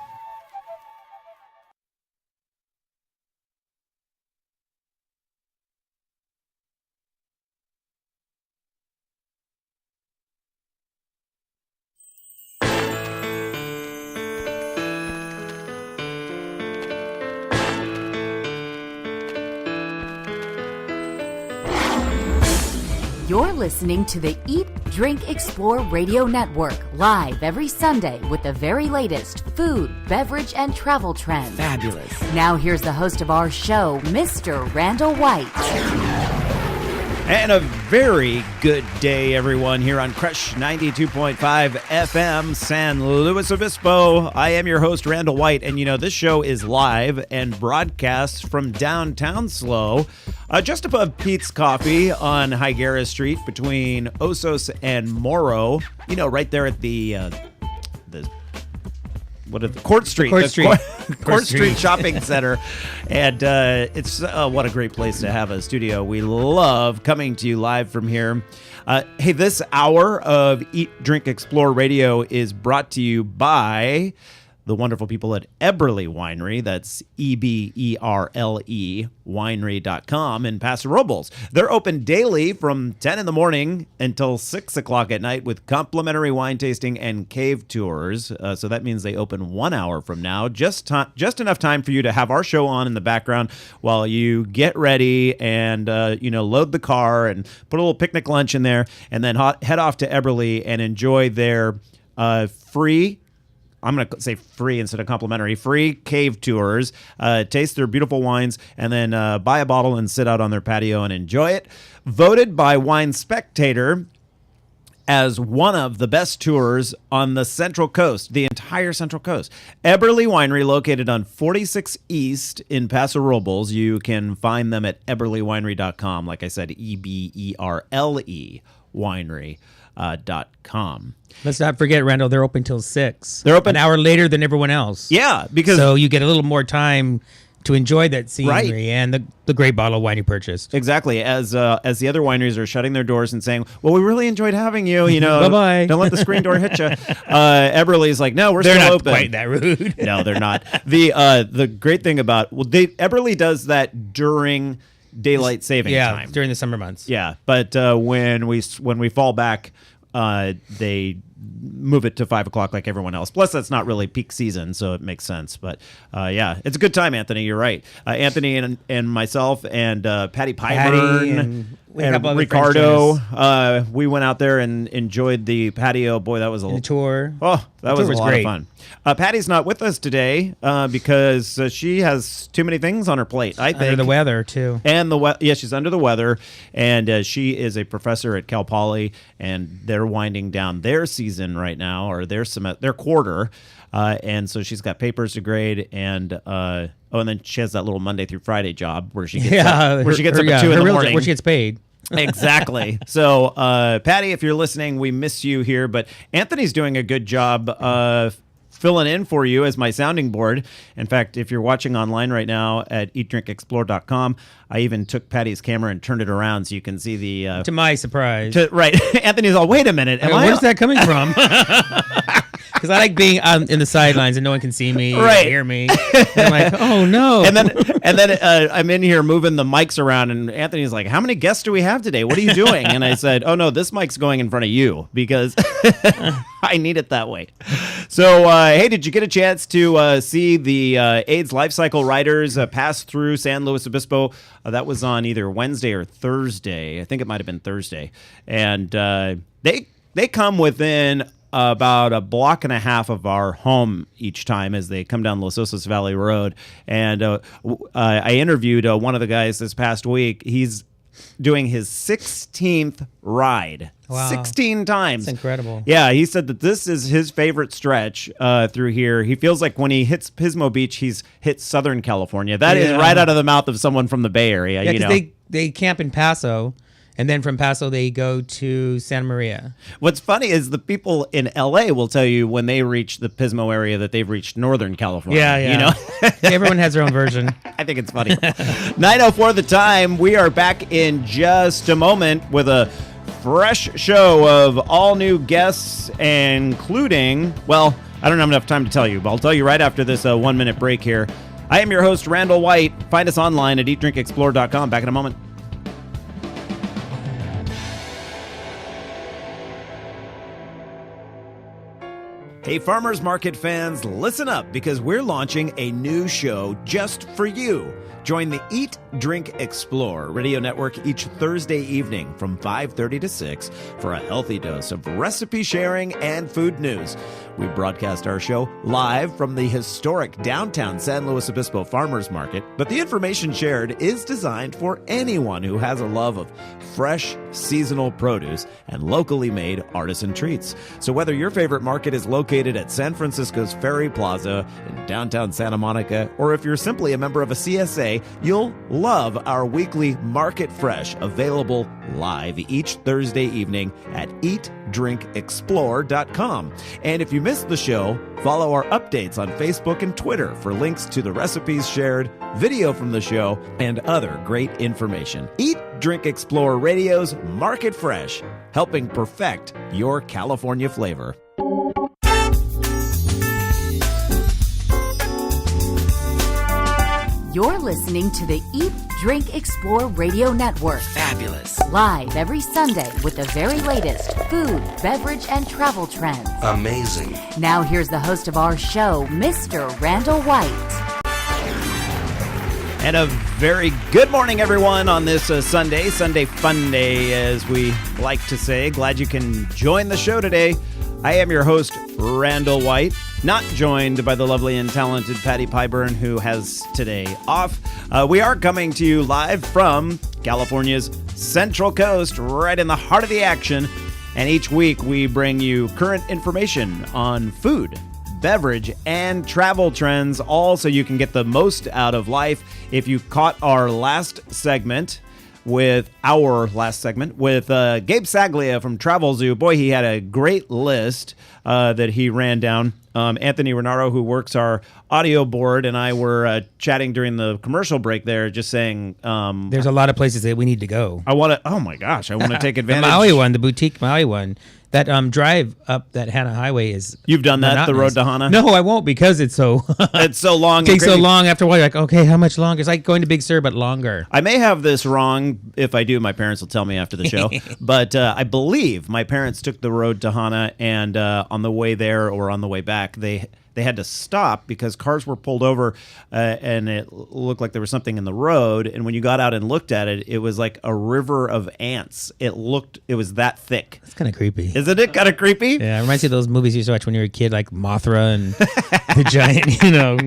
You're listening to the Eat, Drink, Explore Radio Network, live every Sunday with the very latest food, beverage, and travel trends. Fabulous. Now here's the host of our show, Mr. Randall White. And a very good day, everyone, here on Crush 92.5 FM, San Luis Obispo. I am your host, Randall White, and this show is live and broadcast from downtown SLO, just above Pete's Coffee on Higuera Street between Osos and Morro, right there at the Court Street. Court Street Shopping Center. And it's what a great place to have a studio. We love coming to you live from here. Hey, this hour of Eat, Drink, Explore Radio is brought to you by the wonderful people at Eberle Winery. That's EBERLE winery.com in Paso Robles. They're open daily from 10 in the morning until 6 o'clock at night with complimentary wine tasting and cave tours. So that means they open 1 hour from now. Just enough time for you to have our show on in the background while you get ready and, load the car and put a little picnic lunch in there and then head off to Eberle and enjoy their free, I'm going to say free instead of complimentary, free cave tours, taste their beautiful wines, and then buy a bottle and sit out on their patio and enjoy it. Voted by Wine Spectator as one of the best tours on the Central Coast, the entire Central Coast. Eberle Winery, located on 46 East in Paso Robles. You can find them at eberlewinery.com. Like I said, EBERLE winery.com. Let's not forget, Randall, they're open till 6. They're open an hour later than everyone else. Yeah, because so you get a little more time to enjoy that scenery and the great bottle of wine you purchased. Exactly. As the other wineries are shutting their doors and saying, well, we really enjoyed having you, bye-bye. Don't let the screen door hit you. Eberle's like, no, they're still not open. Quite that rude. No, they're not. The great thing about, Eberle does that during daylight saving time. Yeah, during the summer months. Yeah, but when we fall back, they move it to 5 o'clock like everyone else. Plus, that's not really peak season, so it makes sense. But it's a good time, Anthony. You're right. Anthony and myself and Patty Pyburn and Ricardo, we went out there and enjoyed the patio. Boy, that was a tour. Oh, that was a lot great. of fun. Patty's not with us today because she has too many things on her plate, I think. Under the weather, too. And she's under the weather, and she is a professor at Cal Poly, and they're winding down their season right now, or their quarter, and so she's got papers to grade, and and then she has that little Monday through Friday job where she gets up at 2 in the morning. Where she gets paid. Exactly. So, Patty, if you're listening, we miss you here, but Anthony's doing a good job filling in for you as my sounding board. In fact, if you're watching online right now at eatdrinkexplore.com, I even took Patty's camera and turned it around so you can see the... to my surprise. Right. Anthony's all, wait a minute. Where's that coming from? Because I like being in the sidelines and no one can see me or hear me. And I'm like, oh no. And then I'm in here moving the mics around, and Anthony's like, how many guests do we have today? What are you doing? And I said, oh no, this mic's going in front of you because I need it that way. So, hey, did you get a chance to see the AIDS Life Cycle Riders pass through San Luis Obispo? That was on either Wednesday or Thursday. I think it might have been Thursday. And they come within about a block and a half of our home each time as they come down Los Osos Valley Road. And I interviewed one of the guys this past week. He's doing his 16th ride. Wow. 16 times. That's incredible. Yeah, he said that this is his favorite stretch through here. He feels like when he hits Pismo Beach, he's hit Southern California. That is right out of the mouth of someone from the Bay Area. Yeah, because they camp in Paso. And then from Paso, they go to Santa Maria. What's funny is the people in L.A. will tell you when they reach the Pismo area that they've reached Northern California. Yeah. Everyone has their own version. I think it's funny. 9:04 the time. We are back in just a moment with a fresh show of all new guests, including, well, I don't have enough time to tell you, but I'll tell you right after this 1 minute break here. I am your host, Randall White. Find us online at eatdrinkexplore.com. Back in a moment. Hey, Farmers Market fans, listen up because we're launching a new show just for you. Join the Eat, Drink, Explore radio network each Thursday evening from 5:30 to 6 for a healthy dose of recipe sharing and food news. We broadcast our show live from the historic downtown San Luis Obispo Farmers Market, but the information shared is designed for anyone who has a love of fresh, seasonal produce and locally made artisan treats. So whether your favorite market is located at San Francisco's Ferry Plaza in downtown Santa Monica, or if you're simply a member of a CSA, you'll love our weekly Market Fresh, available live each Thursday evening at eatdrinkexplore.com. And if you missed the show, follow our updates on Facebook and Twitter for links to the recipes shared, video from the show, and other great information. Eat, Drink, Explore Radio's Market Fresh, helping perfect your California flavor. You're listening to the Eat, Drink, Explore Radio Network. Fabulous. Live every Sunday with the very latest food, beverage, and travel trends. Amazing. Now here's the host of our show, Mr. Randall White. And a very good morning, everyone, on this Sunday fun day, as we like to say. Glad you can join the show today. I am your host, Randall White, not joined by the lovely and talented Patty Pyburn, who has today off. We are coming to you live from California's Central Coast, right in the heart of the action. And each week we bring you current information on food, beverage, and travel trends, all so you can get the most out of life. If you caught our last segment with Gabe Saglia from Travel Zoo, boy, he had a great list that he ran down. Anthony Renaro, who works our audio board, and I were chatting during the commercial break there, just saying there's a lot of places that we need to go. I want to take advantage. The Maui one, the boutique Maui one. That drive up that Hana Highway is. You've done that, the road to Hana? No, I won't, because it's so. It's so long. It takes so long. After a while, you're like, okay, how much longer? It's like going to Big Sur, but longer. I may have this wrong. If I do, my parents will tell me after the show. But I believe my parents took the road to Hana, and on the way there or on the way back, they had to stop because cars were pulled over, and it looked like there was something in the road. And when you got out and looked at it, it was like a river of ants. It was that thick. That's kind of creepy. Isn't it kind of creepy? Yeah, it reminds you of those movies you used to watch when you were a kid, like Mothra and the giant,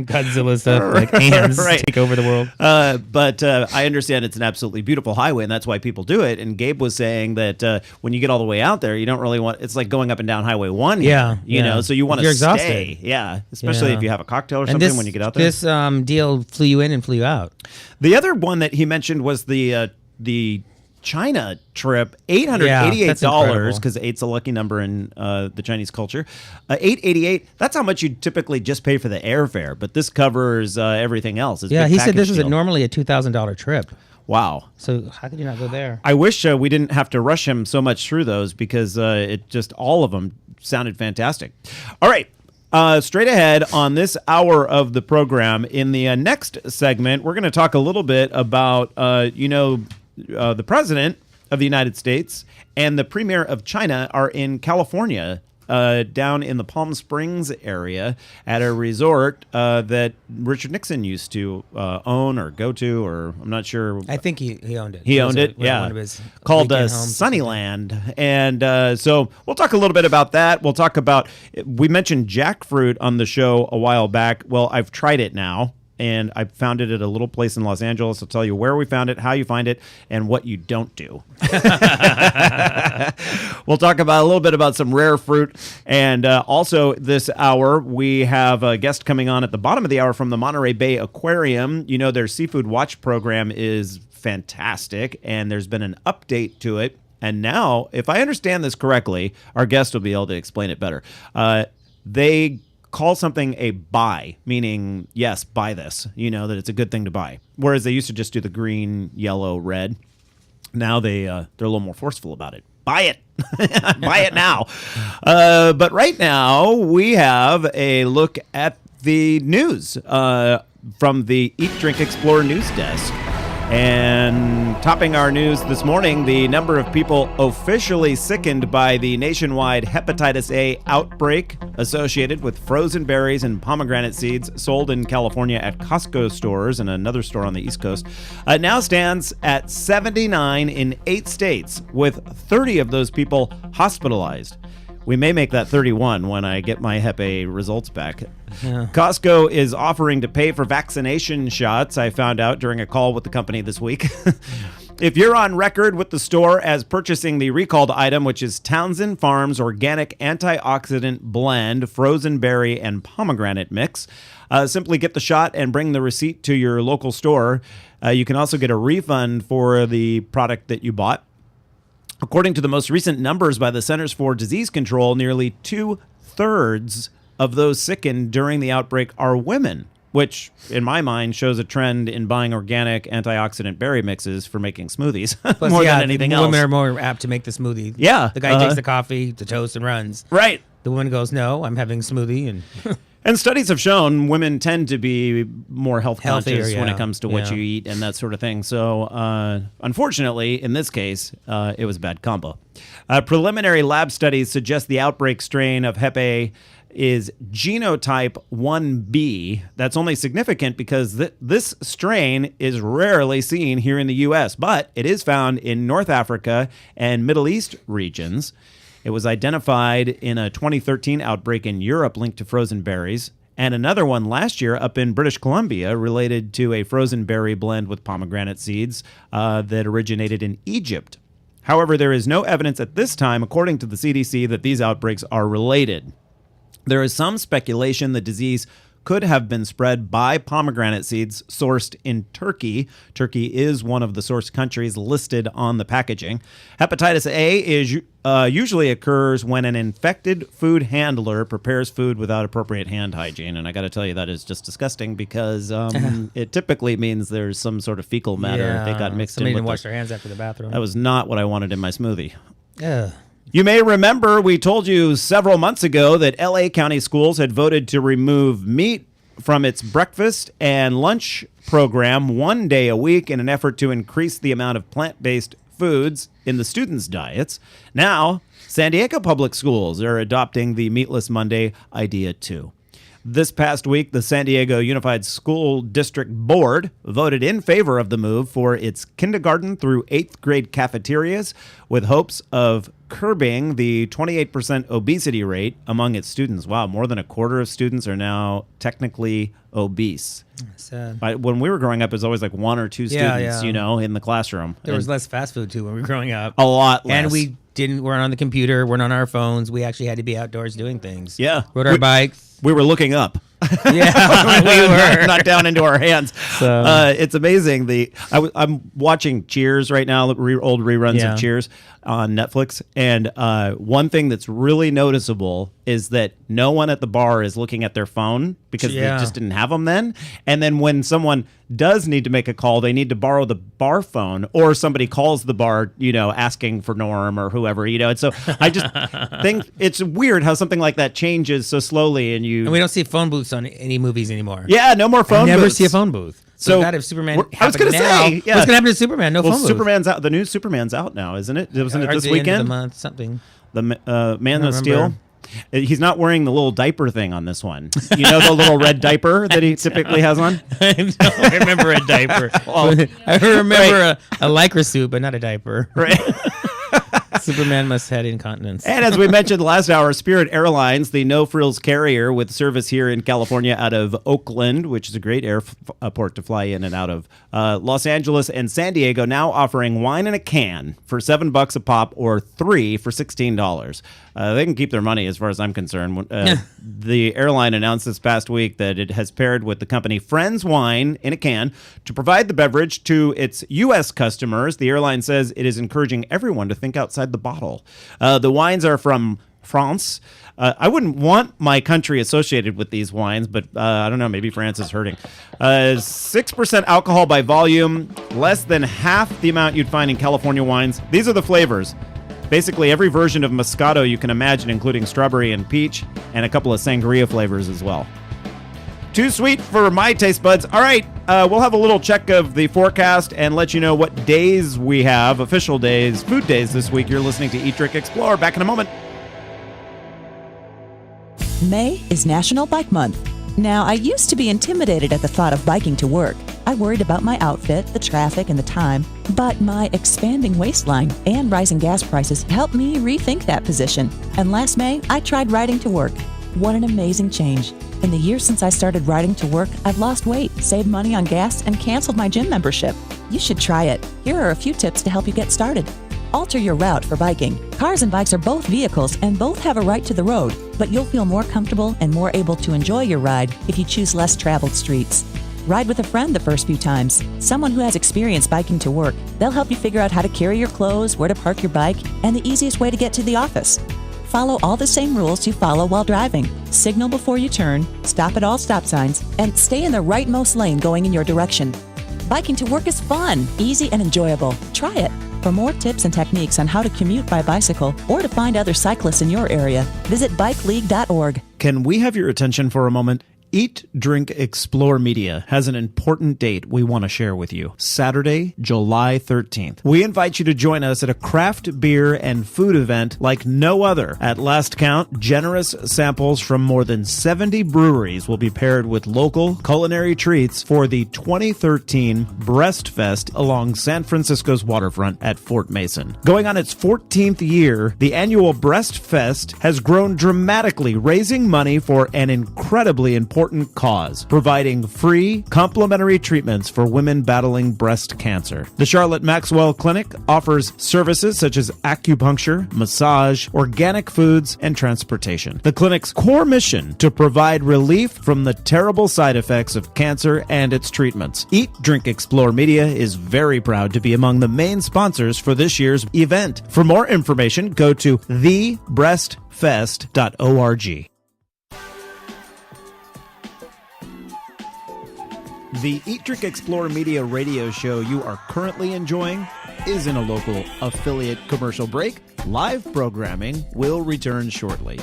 Godzilla stuff, like ants take over the world. But I understand it's an absolutely beautiful highway, and that's why people do it. And Gabe was saying that when you get all the way out there, you don't really want. It's like going up and down Highway 1. Yeah, so you want to stay. Exhausted. Yeah. Especially if you have a cocktail or something when you get out there. This deal flew you in and flew you out. The other one that he mentioned was the China trip, $888, because 8's a lucky number in the Chinese culture. $888, that's how much you typically just pay for the airfare, but this covers everything else. Yeah, he said this was normally a $2,000 trip. Wow. So how could you not go there? I wish we didn't have to rush him so much through those, because all of them sounded fantastic. All right. Straight ahead on this hour of the program, in the next segment, we're going to talk a little bit about, the President of the United States and the Premier of China are in California, down in the Palm Springs area at a resort that Richard Nixon used to own or go to, or I'm not sure. I think he owned it. He owned it, yeah. One of his called Sunnyland. And so we'll talk a little bit about that. We'll talk about, we mentioned jackfruit on the show a while back. Well, I've tried it now. And I found it at a little place in Los Angeles. I'll tell you where we found it, how you find it, and what you don't do. We'll talk about a little bit about some rare fruit. And also this hour, we have a guest coming on at the bottom of the hour from the Monterey Bay Aquarium. Their Seafood Watch program is fantastic, and there's been an update to it. And now, if I understand this correctly, our guest will be able to explain it better. They call something a buy, meaning, yes, buy this, that it's a good thing to buy. Whereas they used to just do the green, yellow, red. Now they're a little more forceful about it. Buy it. Buy it now. But right now, we have a look at the news from the Eat, Drink, Explore news desk. And topping our news this morning, the number of people officially sickened by the nationwide hepatitis A outbreak associated with frozen berries and pomegranate seeds sold in California at Costco stores and another store on the East Coast now stands at 79 in 8 states, with 30 of those people hospitalized. We may make that 31 when I get my Hep A results back. Yeah. Costco is offering to pay for vaccination shots, I found out during a call with the company this week. If you're on record with the store as purchasing the recalled item, which is Townsend Farms Organic Antioxidant Blend Frozen Berry and Pomegranate Mix, simply get the shot and bring the receipt to your local store. You can also get a refund for the product that you bought. According to the most recent numbers by the Centers for Disease Control, nearly 2/3 of those sickened during the outbreak are women, which, in my mind, shows a trend in buying organic antioxidant berry mixes for making smoothies more than anything else. Women are more apt to make the smoothie. Yeah. The guy takes the coffee, the toast, and runs. Right. The woman goes, no, I'm having a smoothie. And And studies have shown women tend to be more health conscious when it comes to what you eat and that sort of thing. So, unfortunately, in this case, it was a bad combo. Preliminary lab studies suggest the outbreak strain of Hep A is genotype 1B. That's only significant because this strain is rarely seen here in the U.S., but it is found in North Africa and Middle East regions. It was identified in a 2013 outbreak in Europe linked to frozen berries, and another one last year up in British Columbia related to a frozen berry blend with pomegranate seeds that originated in Egypt. However, there is no evidence at this time, according to the CDC, that these outbreaks are related. There is some speculation the disease could have been spread by pomegranate seeds sourced in Turkey. Turkey is one of the source countries listed on the packaging. Hepatitis A is usually occurs when an infected food handler prepares food without appropriate hand hygiene. And I got to tell you, that is just disgusting because it typically means there's some sort of fecal matter that got mixed in with somebody didn't wash their hands after the bathroom. That was not what I wanted in my smoothie. Yeah. You may remember we told you several months ago that LA County Schools had voted to remove meat from its breakfast and lunch program 1 day a week in an effort to increase the amount of plant-based foods in the students' diets. Now, San Diego Public Schools are adopting the Meatless Monday idea too. This past week, the San Diego Unified School District Board voted in favor of the move for its kindergarten through 8th grade cafeterias, with hopes of curbing the 28% obesity rate among its students. Wow, more than a quarter of students are now technically obese. Sad. When we were growing up, it was always like 1 or 2 students, in the classroom. There was less fast food, too, when we were growing up. A lot less. And we weren't on the computer, weren't on our phones. We actually had to be outdoors doing things. Yeah. Rode our bikes. We were looking up. Yeah, we were. Not down into our hands. So. It's amazing. I'm watching Cheers right now, old reruns of Cheers on Netflix. And one thing that's really noticeable is that no one at the bar is looking at their phone because they just didn't have them then. And then when someone does need to make a call, they need to borrow the bar phone, or somebody calls the bar, asking for Norm or whoever, And so I just think it's weird how something like that changes so slowly. And we don't see phone booths on any movies anymore. Yeah, no more phone booths. Never see a phone booth. So God, if Superman I was going to say, what's going to happen to Superman? No phone booth. Superman's out. The new Superman's out now, isn't it? Wasn't it this weekend? End of the month, something. The Man of Steel. He's not wearing the little diaper thing on this one. The little red diaper that he typically has on? I don't remember a diaper. I remember a Lycra suit, but not a diaper. Right. Superman must have incontinence. And as we mentioned last hour, Spirit Airlines, the no-frills carrier with service here in California out of Oakland, which is a great airport to fly in and out of, Los Angeles and San Diego, now offering wine in a can for $7 a pop or 3 for $16. They can keep their money as far as I'm concerned. The airline announced this past week that it has paired with the company Friends Wine in a Can to provide the beverage to its U.S. customers. The airline says it is encouraging everyone to think outside the bottle. The wines are from France. I wouldn't want my country associated with these wines, but I don't know, maybe France is hurting. 6% alcohol by volume, less than half the amount you'd find in California wines. These are the flavors. Basically every version of Moscato you can imagine, including strawberry and peach, and a couple of sangria flavors as well. Too sweet for my taste buds. All right, we'll have a little check of the forecast and let you know what days we have, official days, food days this week. You're listening to Eat, Drink, Explore. Back in a moment. May is National Bike Month. Now, I used to be intimidated at the thought of biking to work. I worried about my outfit, the traffic, and the time. But my expanding waistline and rising gas prices helped me rethink that position. And last May, I tried riding to work. What an amazing change. In the years since I started riding to work, I've lost weight, saved money on gas, and canceled my gym membership. You should try it. Here are a few tips to help you get started. Alter your route for biking. Cars and bikes are both vehicles and both have a right to the road, but you'll feel more comfortable and more able to enjoy your ride if you choose less traveled streets. Ride with a friend the first few times, someone who has experience biking to work. They'll help you figure out how to carry your clothes, where to park your bike, and the easiest way to get to the office. Follow all the same rules you follow while driving. Signal before you turn, stop at all stop signs, and stay in the rightmost lane going in your direction. Biking to work is fun, easy, and enjoyable. Try it. For more tips and techniques on how to commute by bicycle or to find other cyclists in your area, visit bikeleague.org. Can we have your attention for a moment? Eat, Drink, Explore Media has an important date we want to share with you. Saturday, July 13th. We invite you to join us at a craft beer and food event like no other. At last count, generous samples from more than 70 breweries will be paired with local culinary treats for the 2013 Breast Fest along San Francisco's waterfront at Fort Mason. Going on its 14th year, the annual Breast Fest has grown dramatically, raising money for an incredibly important cause, providing free, complimentary treatments for women battling breast cancer. The Charlotte Maxwell Clinic offers services such as acupuncture, massage, organic foods, and transportation. The clinic's core mission to provide relief from the terrible side effects of cancer and its treatments. Eat, Drink, Explore Media is very proud to be among the main sponsors for this year's event. For more information, go to thebreastfest.org. The Eat, Drink, Explore Media radio show you are currently enjoying is in a local affiliate commercial break. Live programming will return shortly.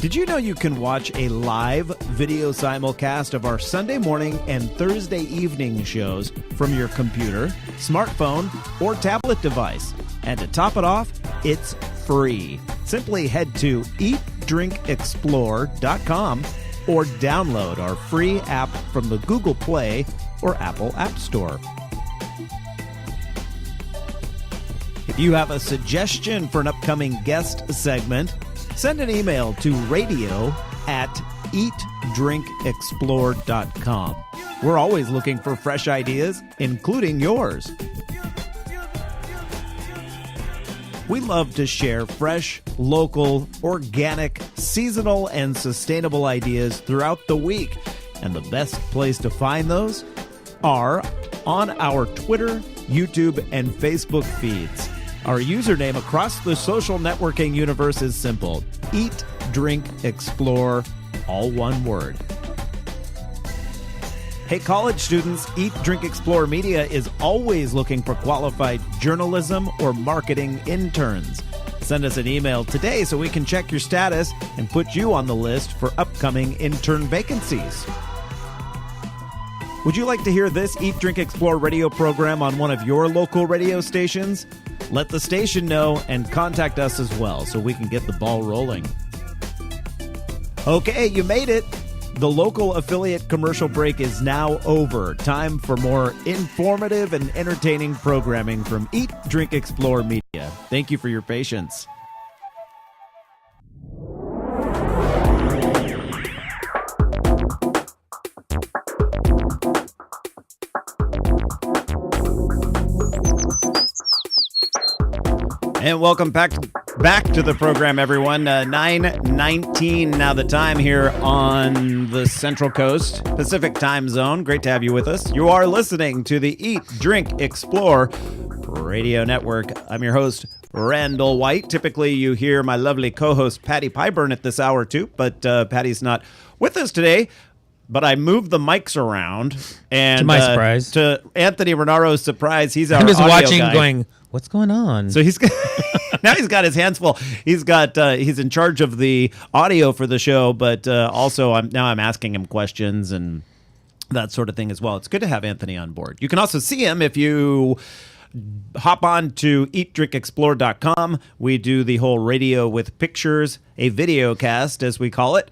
Did you know you can watch a live video simulcast of our Sunday morning and Thursday evening shows from your computer, smartphone, or tablet device? And to top it off, it's free. Simply head to eatdrinkexplore.com or download our free app from the Google Play or Apple App Store. If you have a suggestion for an upcoming guest segment, send an email to radio@eatdrinkexplore.com. We're always looking for fresh ideas, including yours. We love to share fresh, local, organic, seasonal, and sustainable ideas throughout the week. And the best place to find those are on our Twitter, YouTube, and Facebook feeds. Our username across the social networking universe is simple: Eat, Drink, Explore, all one word. Hey, college students, Eat, Drink, Explore Media is always looking for qualified journalism or marketing interns. Send us an email today so we can check your status and put you on the list for upcoming intern vacancies. Would you like to hear this Eat, Drink, Explore radio program on one of your local radio stations? Let the station know and contact us as well so we can get the ball rolling. Okay, you made it. The local affiliate commercial break is now over. Time for more informative and entertaining programming from Eat, Drink, Explore Media. Thank you for your patience. And welcome back to the program, everyone. 9:19 now the time here on the Central Coast, Pacific Time Zone. Great to have you with us. You are listening to the Eat, Drink, Explore Radio Network. I'm your host, Randall White. Typically, you hear my lovely co-host, Patty Pyburn, at this hour, too. But Patty's not with us today. But I moved the mics around, and to my surprise, to Anthony Renaro's surprise, he's our I'm just audio watching, guy. going, What's going on? So now he's got his hands full. He's in charge of the audio for the show, but also I'm asking him questions and that sort of thing as well. It's good to have Anthony on board. You can also see him if you hop on to eatdrinkexplore.com. We do the whole radio with pictures, a video cast, as we call it.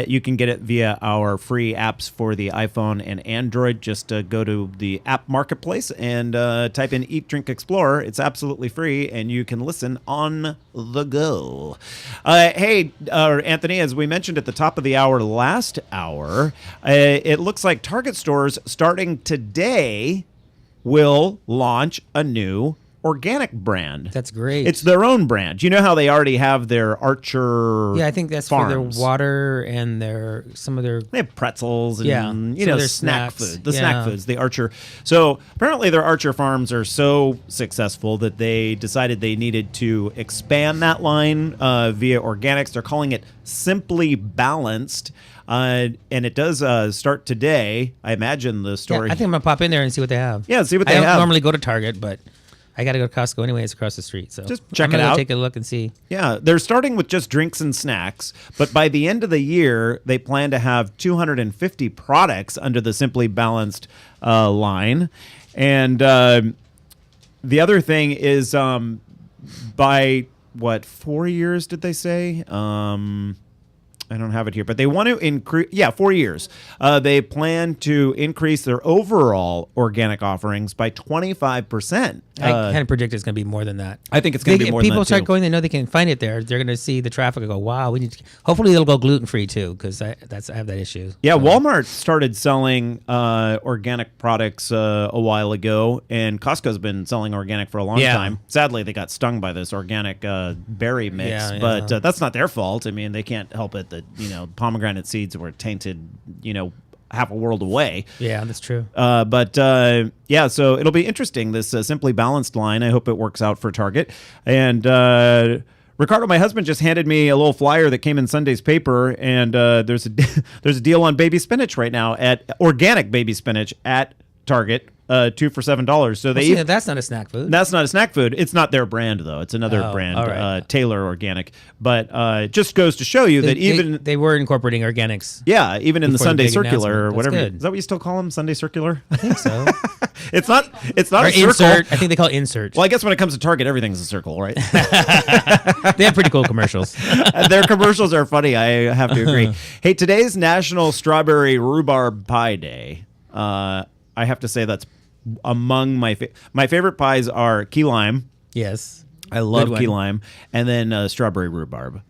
You can get it via our free apps for the iPhone and Android. Just go to the app marketplace and type in Eat Drink Explorer. It's absolutely free, and you can listen on the go. Hey, Anthony, as we mentioned at the top of the hour last hour, it looks like Target stores starting today will launch a new organic brand. That's great. It's their own brand. You know how they already have their Archer Yeah, I think that's farms. for their water and some of their... They have pretzels and, their snack snacks. food. Snack foods, the Archer. So apparently their Archer farms are so successful that they decided they needed to expand that line via organics. They're calling it Simply Balanced. And it does start today. I imagine the story. Yeah, I think I'm going to pop in there and see what they have. Yeah, see what they have. have. I don't normally go to Target, but I got to go to Costco anyway. It's across the street. So just check I'm it gonna out. Go take a look and see. Yeah, they're starting with just drinks and snacks. But by the end of the year, they plan to have 250 products under the Simply Balanced line. And the other thing is by, 4 years did they say? I don't have it here, but they want to increase. 4 years. They plan to increase their overall organic offerings by 25%. I kind of predict it's going to be more than that. I think it's going to be more than that. People start too. going, they know they can find it there. They're going to see the traffic and go, wow, we need to. Hopefully, it'll go gluten free too, because I have that issue. Yeah, Walmart started selling organic products a while ago, and Costco's been selling organic for a long time. Sadly, they got stung by this organic berry mix, but that's not their fault. I mean, they can't help it that pomegranate seeds were tainted, half a world away. Yeah, that's true. So it'll be interesting, this Simply Balanced line. I hope it works out for Target. And Ricardo, my husband, just handed me a little flyer that came in Sunday's paper, and there's a deal on baby spinach right now, at organic baby spinach at Target. 2 for $7. So that's not a snack food. That's not a snack food. It's not their brand though. It's another brand, right. Taylor Organic. But it just goes to show you that they were incorporating organics. Yeah, even in the Sunday Circular or whatever. Good. Is that what you still call them? Sunday Circular? I think so. It's not or a circle. Insert. I think they call it insert. Well, I guess when it comes to Target, everything's a circle, right? They have pretty cool commercials. Their commercials are funny. I have to agree. Hey, today's National Strawberry Rhubarb Pie Day. I have to say that's among my favorite pies are key lime. Yes, I love key lime, and then strawberry rhubarb.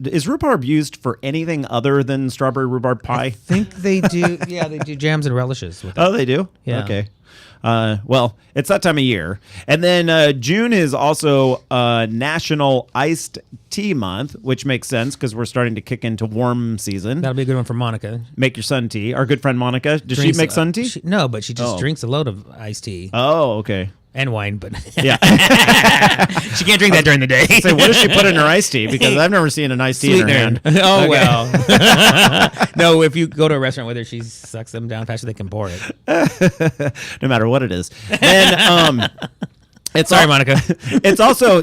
Is rhubarb used for anything other than strawberry rhubarb pie? I think they do. Yeah, they do jams and relishes with it. Oh, they do? Yeah. Okay. Well, it's that time of year. And then June is also National Iced Tea Month, which makes sense because we're starting to kick into warm season. That'll be a good one for Monica. Make your sun tea. Our good friend Monica. Does she make sun tea? No, but she just drinks a load of iced tea. Oh, okay. And wine, but yeah, she can't drink that during the day. So what does she put in her iced tea? Because I've never seen an iced tea in her hand. Oh, okay. Well. No, if you go to a restaurant with her, she sucks them down faster than they can pour it. No matter what it is. Then, Sorry, Monica. It's also,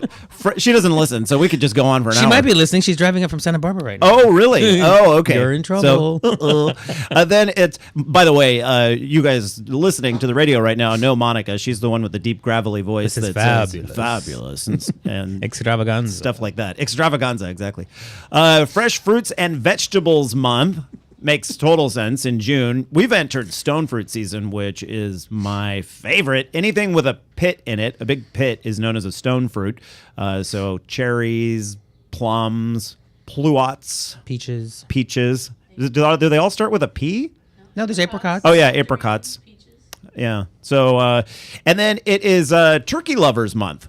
she doesn't listen, so we could just go on for an hour. She might be listening. She's driving up from Santa Barbara right now. Oh, really? Oh, okay. You're in trouble. So, then it's, by the way, you guys listening to the radio right now know Monica. She's the one with the deep, gravelly voice. This is that's fabulous. And extravaganza. Stuff like that. Extravaganza, exactly. Fresh Fruits and Vegetables Month. Makes total sense in June. We've entered stone fruit season, which is my favorite. Anything with a pit in it, a big pit, is known as a stone fruit. So cherries, plums, pluots, peaches. Do they all start with a P? No, there's apricots. Oh, yeah, apricots. Yeah. So, and then it is Turkey Lovers Month.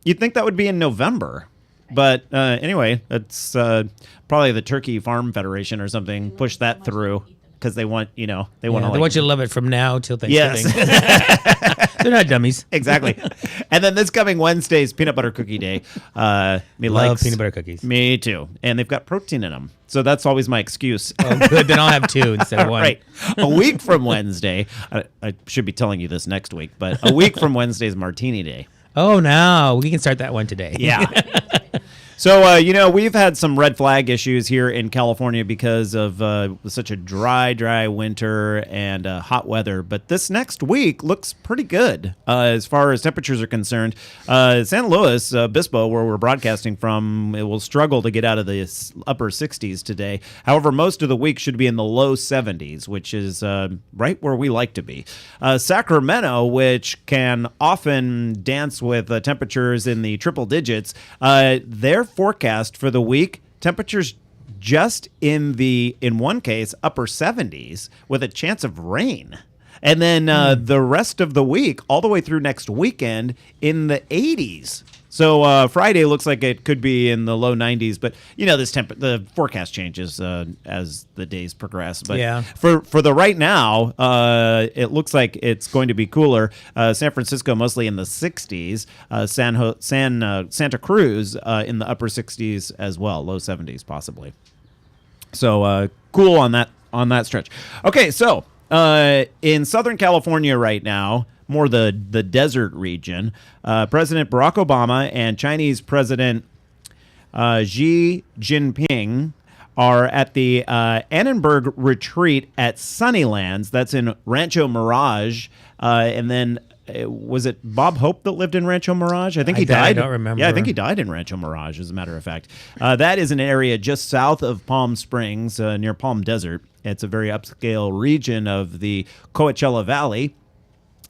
You'd think that would be in November. But anyway, it's probably the Turkey Farm Federation or something pushed that through because they want, they want to. They want you to love it from now till Thanksgiving. Yes. They're not dummies. Exactly. And then this coming Wednesday is peanut butter cookie day. Love peanut butter cookies. Me too. And they've got protein in them. So that's always my excuse. Oh, good. Then I'll have 2 instead of 1. Right. A week from Wednesday, I should be telling you this next week, but a week from Wednesday is Martini Day. Oh, no. We can start that one today. Yeah. So, we've had some red flag issues here in California because of such a dry winter and hot weather. But this next week looks pretty good as far as temperatures are concerned. San Luis Obispo, where we're broadcasting from, it will struggle to get out of the upper 60s today. However, most of the week should be in the low 70s, which is right where we like to be. Sacramento, which can often dance with temperatures in the triple digits, their forecast for the week, temperatures just in one case, upper 70s with a chance of rain. And then the rest of the week, all the way through next weekend, in the 80s. So Friday looks like it could be in the low 90s, but the forecast changes as the days progress. But yeah. for the right now, it looks like it's going to be cooler. San Francisco mostly in the 60s. Santa Cruz in the upper 60s as well, low 70s possibly. So cool on that stretch. Okay, so in Southern California right now, more the desert region, President Barack Obama and Chinese President Xi Jinping are at the Annenberg Retreat at Sunnylands. That's in Rancho Mirage. And then was it Bob Hope that lived in Rancho Mirage? I think he died. I don't remember. Yeah, I think he died in Rancho Mirage, as a matter of fact. That is an area just south of Palm Springs, near Palm Desert. It's a very upscale region of the Coachella Valley.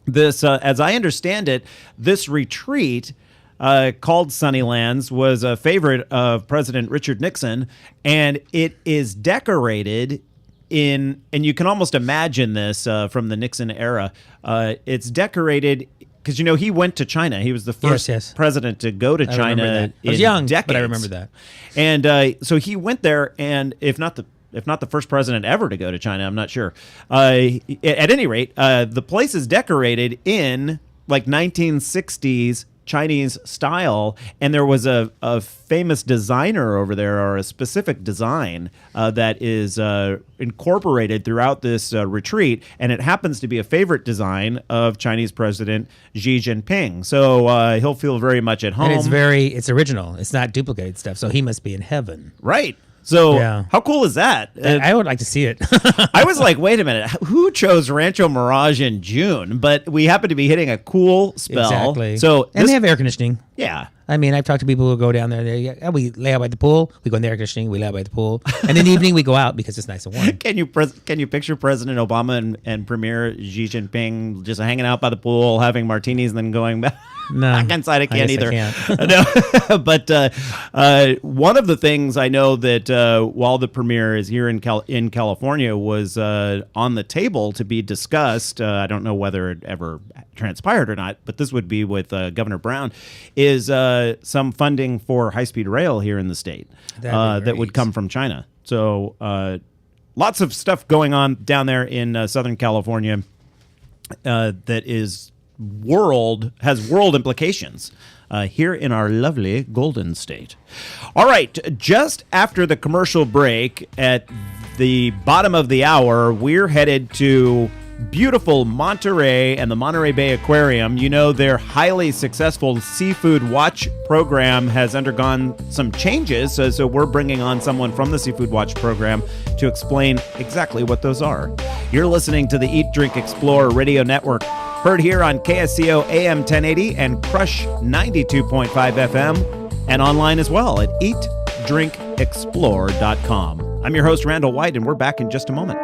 This, as I understand it, this retreat called Sunnylands was a favorite of President Richard Nixon, and it is decorated and you can almost imagine this from the Nixon era. It's decorated because, he went to China. He was the first president to go to China. I was young, decades. but I remember that. And so he went there, and if not the first president ever to go to China, I'm not sure. At any rate, the place is decorated in like 1960s Chinese style, and there was a famous designer over there, or a specific design that is incorporated throughout this retreat, and it happens to be a favorite design of Chinese President Xi Jinping. So he'll feel very much at home. And it's original. It's not duplicated stuff, so he must be in heaven. Right. So yeah. How cool is that? I would like to see it. I was like, wait a minute, who chose Rancho Mirage in June? But we happen to be hitting a cool spell. Exactly. And they have air conditioning. Yeah. I mean, I've talked to people who go down there. We lay out by the pool. We go in the air conditioning. We lay out by the pool. And in the evening, we go out because it's nice and warm. Can you picture President Obama and Premier Xi Jinping just hanging out by the pool, having martinis, and then going back? No, back inside? I can't either. I can't. No. But one of the things I know that while the premier is here in California was on the table to be discussed. I don't know whether it ever transpired or not, but this would be with Governor Brown, is some funding for high-speed rail here in the state that would come from China. So lots of stuff going on down there in Southern California that is has world implications here in our lovely Golden State. All right, just after the commercial break, at the bottom of the hour, we're headed to beautiful Monterey and the Monterey Bay Aquarium. Their highly successful Seafood Watch program has undergone some changes, so we're bringing on someone from the Seafood Watch program to explain exactly what those are. You're listening to the Eat, Drink, Explore Radio Network, heard here on KSCO AM 1080 and Crush 92.5 FM, and online as well at eatdrinkexplore.com. I'm your host, Randall White, and we're back in just a moment.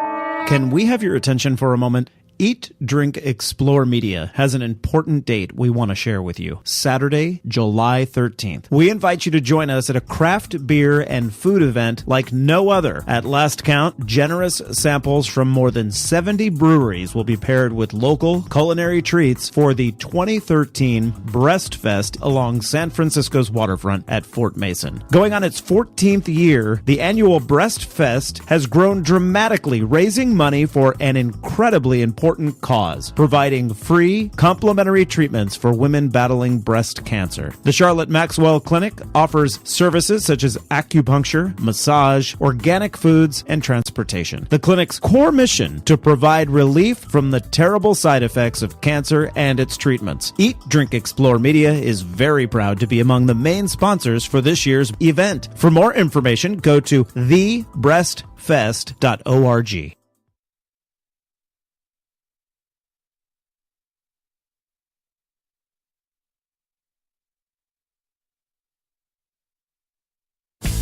Can we have your attention for a moment? Eat, Drink, Explore Media has an important date we want to share with you. Saturday, July 13th. We invite you to join us at a craft beer and food event like no other. At last count, generous samples from more than 70 breweries will be paired with local culinary treats for the 2013 Breast Fest along San Francisco's waterfront at Fort Mason. Going on its 14th year, the annual Breast Fest has grown dramatically, raising money for an incredibly important important cause, providing free, complimentary treatments for women battling breast cancer. The Charlotte Maxwell Clinic offers services such as acupuncture, massage, organic foods, and transportation. The clinic's core mission to provide relief from the terrible side effects of cancer and its treatments. Eat, Drink, Explore Media is very proud to be among the main sponsors for this year's event. For more information, go to thebreastfest.org.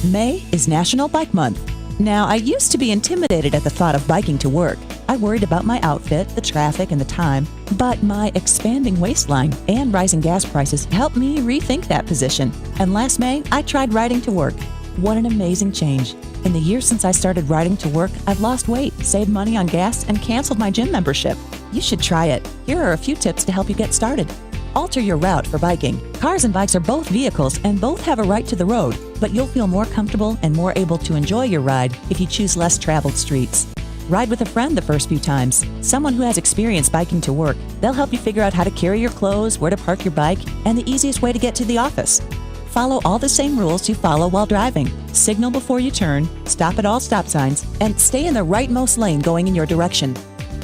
May is National Bike Month. Now, I used to be intimidated at the thought of biking to work. I worried about my outfit, the traffic, and the time, but my expanding waistline and rising gas prices helped me rethink that position. And last May, I tried riding to work. What an amazing change. In the years since I started riding to work, I've lost weight, saved money on gas, and canceled my gym membership. You should try it. Here are a few tips to help you get started. Alter your route for biking. Cars and bikes are both vehicles and both have a right to the road, but you'll feel more comfortable and more able to enjoy your ride if you choose less traveled streets. Ride with a friend the first few times. Someone who has experience biking to work. They'll help you figure out how to carry your clothes, where to park your bike, and the easiest way to get to the office. Follow all the same rules you follow while driving. Signal before you turn, stop at all stop signs, and stay in the rightmost lane going in your direction.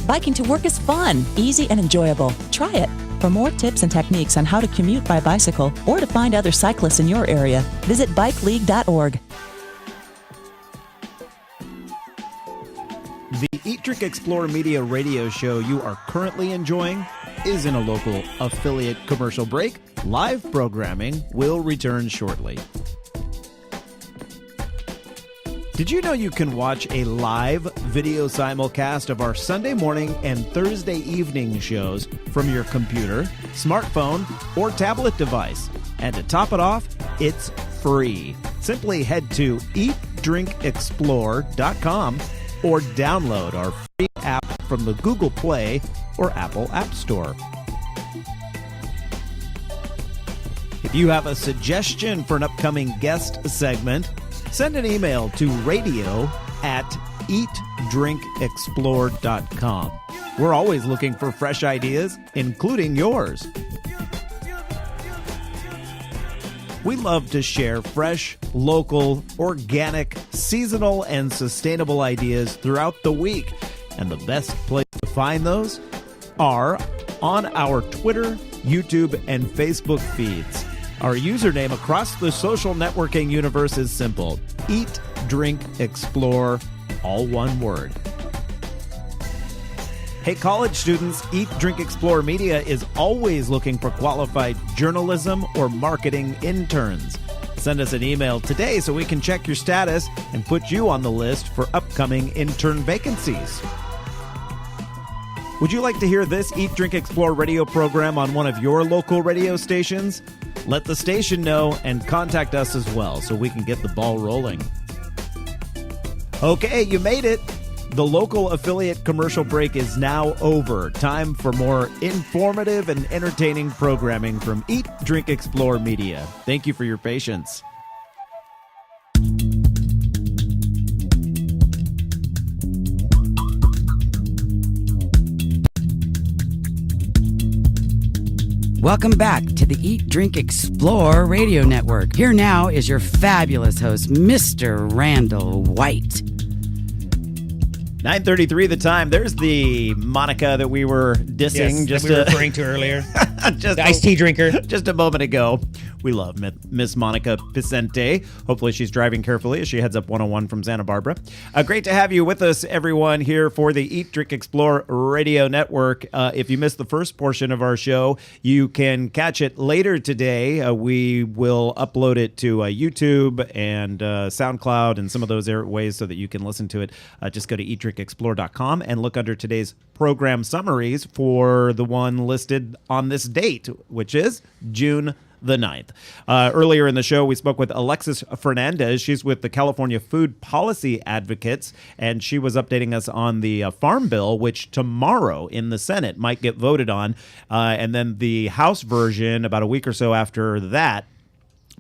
Biking to work is fun, easy, and enjoyable. Try it. For more tips and techniques on how to commute by bicycle or to find other cyclists in your area, visit bikeleague.org. The Eat, Drink, Explore Media radio show you are currently enjoying is in a local affiliate commercial break. Live programming will return shortly. Did you know you can watch a live video simulcast of our Sunday morning and Thursday evening shows from your computer, smartphone, or tablet device? And to top it off, it's free. Simply head to eatdrinkexplore.com or download our free app from the Google Play or Apple App Store. If you have a suggestion for an upcoming guest segment, send an email to radio@eatdrinkexplore.com. We're always looking for fresh ideas, including yours. We love to share fresh, local, organic, seasonal, and sustainable ideas throughout the week. And the best place to find those are on our Twitter, YouTube, and Facebook feeds. Our username across the social networking universe is simple: Eat, Drink, Explore, all one word. Hey, college students, Eat, Drink, Explore Media is always looking for qualified journalism or marketing interns. Send us an email today so we can check your status and put you on the list for upcoming intern vacancies. Would you like to hear this Eat, Drink, Explore radio program on one of your local radio stations? Let the station know and contact us as well so we can get the ball rolling. Okay, you made it. The local affiliate commercial break is now over. Time for more informative and entertaining programming from Eat, Drink, Explore Media. Thank you for your patience. Welcome back to the Eat, Drink, Explore radio network. Here now is your fabulous host, Mr. Randall White. 9:33 the time. There's the Monica that we were dissing. Yes, that we were referring to earlier. Just the iced tea drinker. Just a moment ago. We love Miss Monica Picente. Hopefully she's driving carefully as she heads up 101 from Santa Barbara. Great to have you with us, everyone, here for the Eat, Drink, Explore radio network. If you missed the first portion of our show, you can catch it later today. We will upload it to YouTube and SoundCloud and some of those ways so that you can listen to it. Just go to eatdrinkexplore.com and look under today's program summaries for the one listed on this date, which is June the 9th. Earlier in the show, we spoke with Alexis Fernandez. She's with the California Food Policy Advocates, and she was updating us on the Farm Bill, which tomorrow in the Senate might get voted on. And then the House version, about a week or so after that,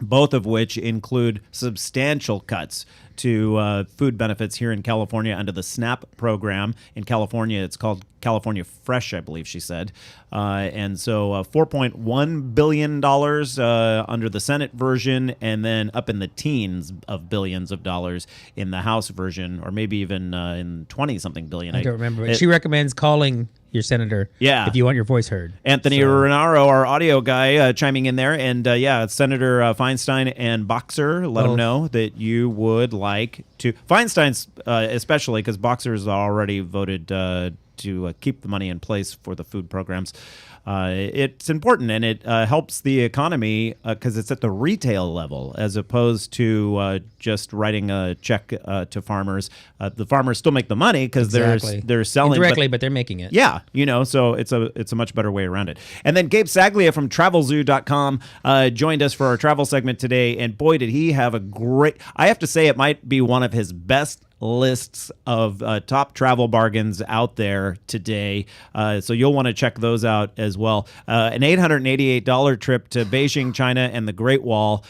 both of which include substantial cuts to food benefits here in California under the SNAP program. In California, it's called California Fresh, I believe she said. And so $4.1 billion under the Senate version, and then up in the teens of billions of dollars in the House version, or maybe even in 20-something billion. I don't remember. She recommends calling your senator if you want your voice heard. Anthony Renaro, our audio guy, chiming in there. And Senator Feinstein and Boxer, let them know that you would like to. Feinstein's especially, because Boxer's already voted to keep the money in place for the food programs. It's important, and it helps the economy because it's at the retail level as opposed to just writing a check to farmers. The farmers still make the money because they're selling indirectly, but they're making it. Yeah, so it's a much better way around it. And then Gabe Saglia from TravelZoo.com joined us for our travel segment today, and boy, did he have a great. I have to say, it might be one of his best lists of top travel bargains out there today. So you'll want to check those out as well. An $888 trip to Beijing, China, and the Great Wall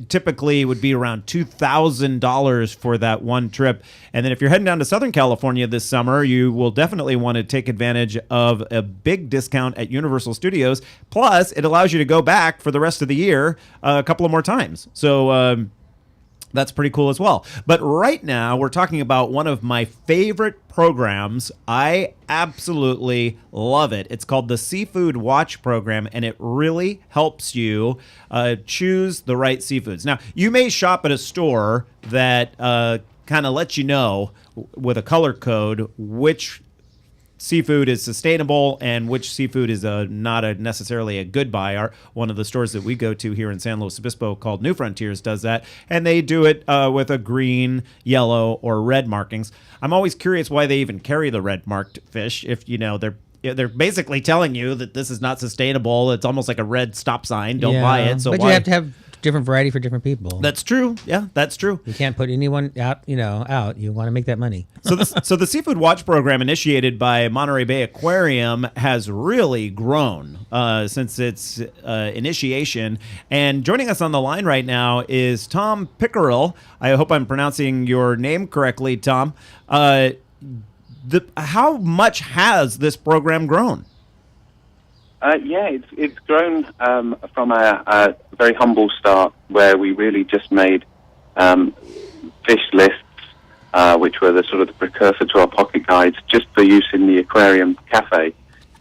typically would be around $2,000 for that one trip. And then if you're heading down to Southern California this summer, you will definitely want to take advantage of a big discount at Universal Studios. Plus, it allows you to go back for the rest of the year a couple of more times. So that's pretty cool as well. But right now, we're talking about one of my favorite programs. I absolutely love it. It's called the Seafood Watch program, and it really helps you choose the right seafoods. Now, you may shop at a store that kind of lets you know with a color code which seafood is sustainable and which seafood is not necessarily a good buy. One of the stores that we go to here in San Luis Obispo called New Frontiers does that, and they do it with a green, yellow, or red markings. I'm always curious why they even carry the red marked fish if they're basically telling you that this is not sustainable. It's almost like a red stop sign. Don't buy it. So but you have to have different variety for different people. That's true. Yeah, that's true. You can't put anyone out. You want to make that money. So the Seafood Watch program, initiated by Monterey Bay Aquarium, has really grown since its initiation. And joining us on the line right now is Tom Pickerel. I hope I'm pronouncing your name correctly, Tom. How much has this program grown? It's grown from a very humble start where we really just made fish lists, which were the sort of the precursor to our pocket guides, just for use in the aquarium cafe.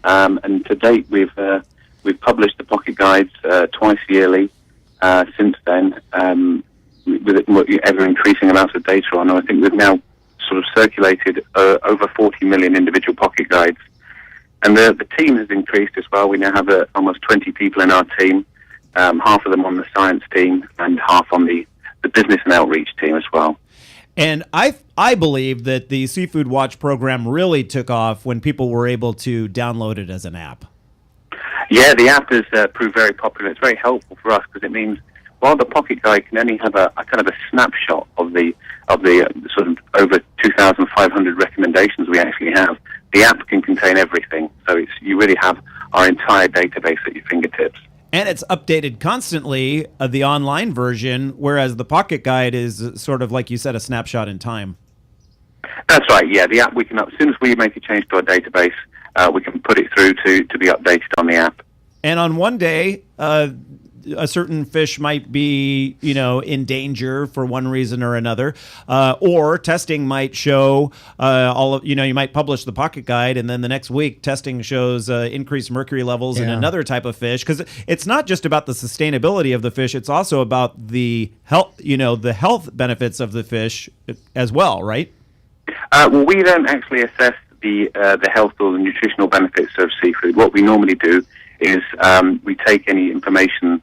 And to date, we've published the pocket guides twice yearly since then, with ever increasing amounts of data on. And I think we've now sort of circulated over 40 million individual pocket guides. And the team has increased as well. We now have almost 20 people in our team, half of them on the science team and half on the business and outreach team as well. And I believe that the Seafood Watch program really took off when people were able to download it as an app. Yeah, the app has proved very popular. It's very helpful for us because it means while the pocket guide can only have a kind of a snapshot of the sort of over 2,500 recommendations we actually have, the app can contain everything. So you really have our entire database at your fingertips. And it's updated constantly, the online version, whereas the Pocket Guide is sort of, like you said, a snapshot in time. That's right, yeah. The app, as soon as we make a change to our database, we can put it through to be updated on the app. And on one day, a certain fish might be, in danger for one reason or another, or testing might show you might publish the Pocket Guide, and then the next week testing shows increased mercury levels in another type of fish. Because it's not just about the sustainability of the fish; it's also about the health, the health benefits of the fish as well, right? Well, we don't actually assess the health or the nutritional benefits of seafood. What we normally do is we take any information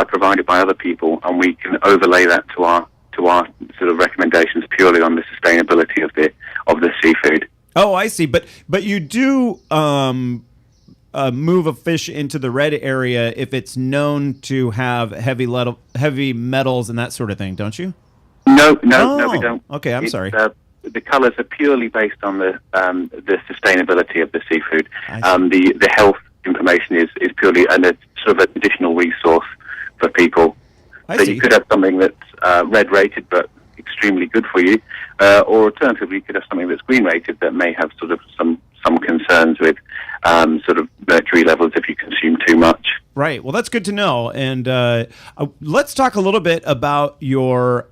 provided by other people, and we can overlay that to our sort of recommendations purely on the sustainability of the seafood. Oh, I see. But you do move a fish into the red area if it's known to have heavy metals and that sort of thing, don't you? No, we don't. Okay, I'm sorry. The colors are purely based on the sustainability of the seafood. The health information is purely a sort of additional resource for people. So you could have something that's red rated but extremely good for you, or alternatively, you could have something that's green rated that may have sort of some concerns with sort of mercury levels if you consume too much. Right. Well, that's good to know. And let's talk a little bit about your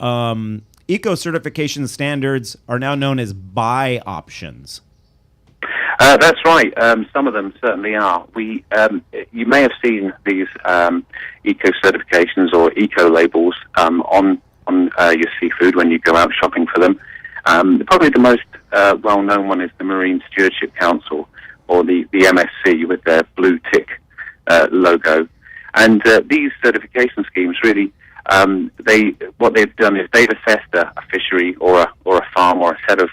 eco certification standards are now known as buy options. That's right. Some of them certainly are. You may have seen these eco certifications or eco labels on your seafood when you go out shopping for them. Probably the most well-known one is the Marine Stewardship Council, or the MSC with their blue tick logo. And these certification schemes really, what they've done is they've assessed a fishery or a farm or a set of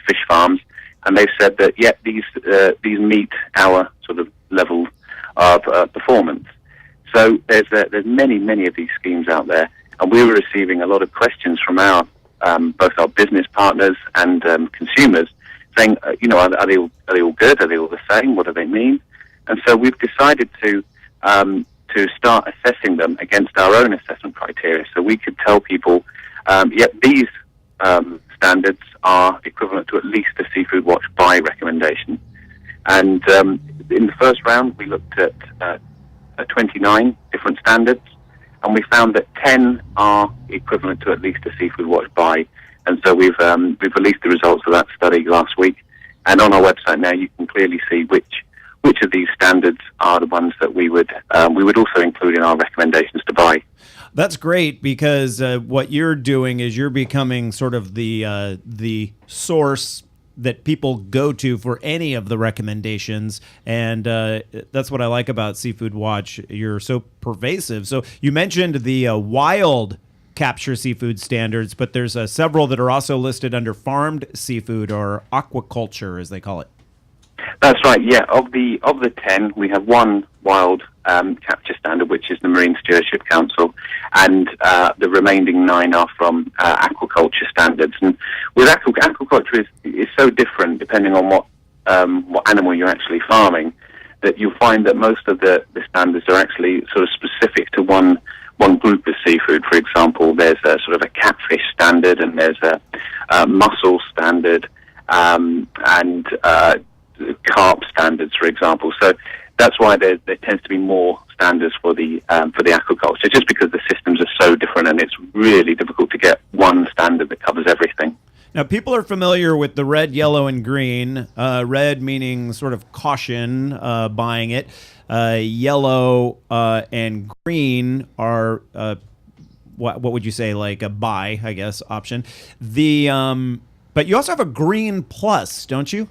fish farms, and they've said that these meet our sort of level of performance. So there's many of these schemes out there, and we were receiving a lot of questions from both our business partners and consumers, saying, are they all good? Are they all the same? What do they mean? And so we've decided to start assessing them against our own assessment criteria. So we could tell people, these standards are equivalent to at least a Seafood Watch buy recommendation. And in the first round, we looked at 29 different standards, and we found that 10 are equivalent to at least a Seafood Watch buy. And so we've released the results of that study last week, and on our website now you can clearly see which of these standards are the ones that we would also include in our recommendations to buy. That's great, because what you're doing is you're becoming sort of the source that people go to for any of the recommendations, and that's what I like about Seafood Watch. You're so pervasive. So you mentioned the wild capture seafood standards, but there's several that are also listed under farmed seafood, or aquaculture as they call it. That's right. Yeah, of the 10, we have one wild capture standard, which is the Marine Stewardship Council, and the remaining 9 are from aquaculture standards. And with aquaculture is so different depending on what animal you're actually farming, that you'll find that most of the standards are actually sort of specific to one group of seafood. For example, there's a sort of a catfish standard, and there's a mussel standard, and carp standards, for example. So that's why there tends to be more standards for the aquaculture, just because the systems are so different, and it's really difficult to get one standard that covers everything. Now, people are familiar with the red, yellow, and green. Red meaning sort of caution buying it. Yellow and green are what would you say, like a buy, I guess, option. But you also have a green plus, don't you?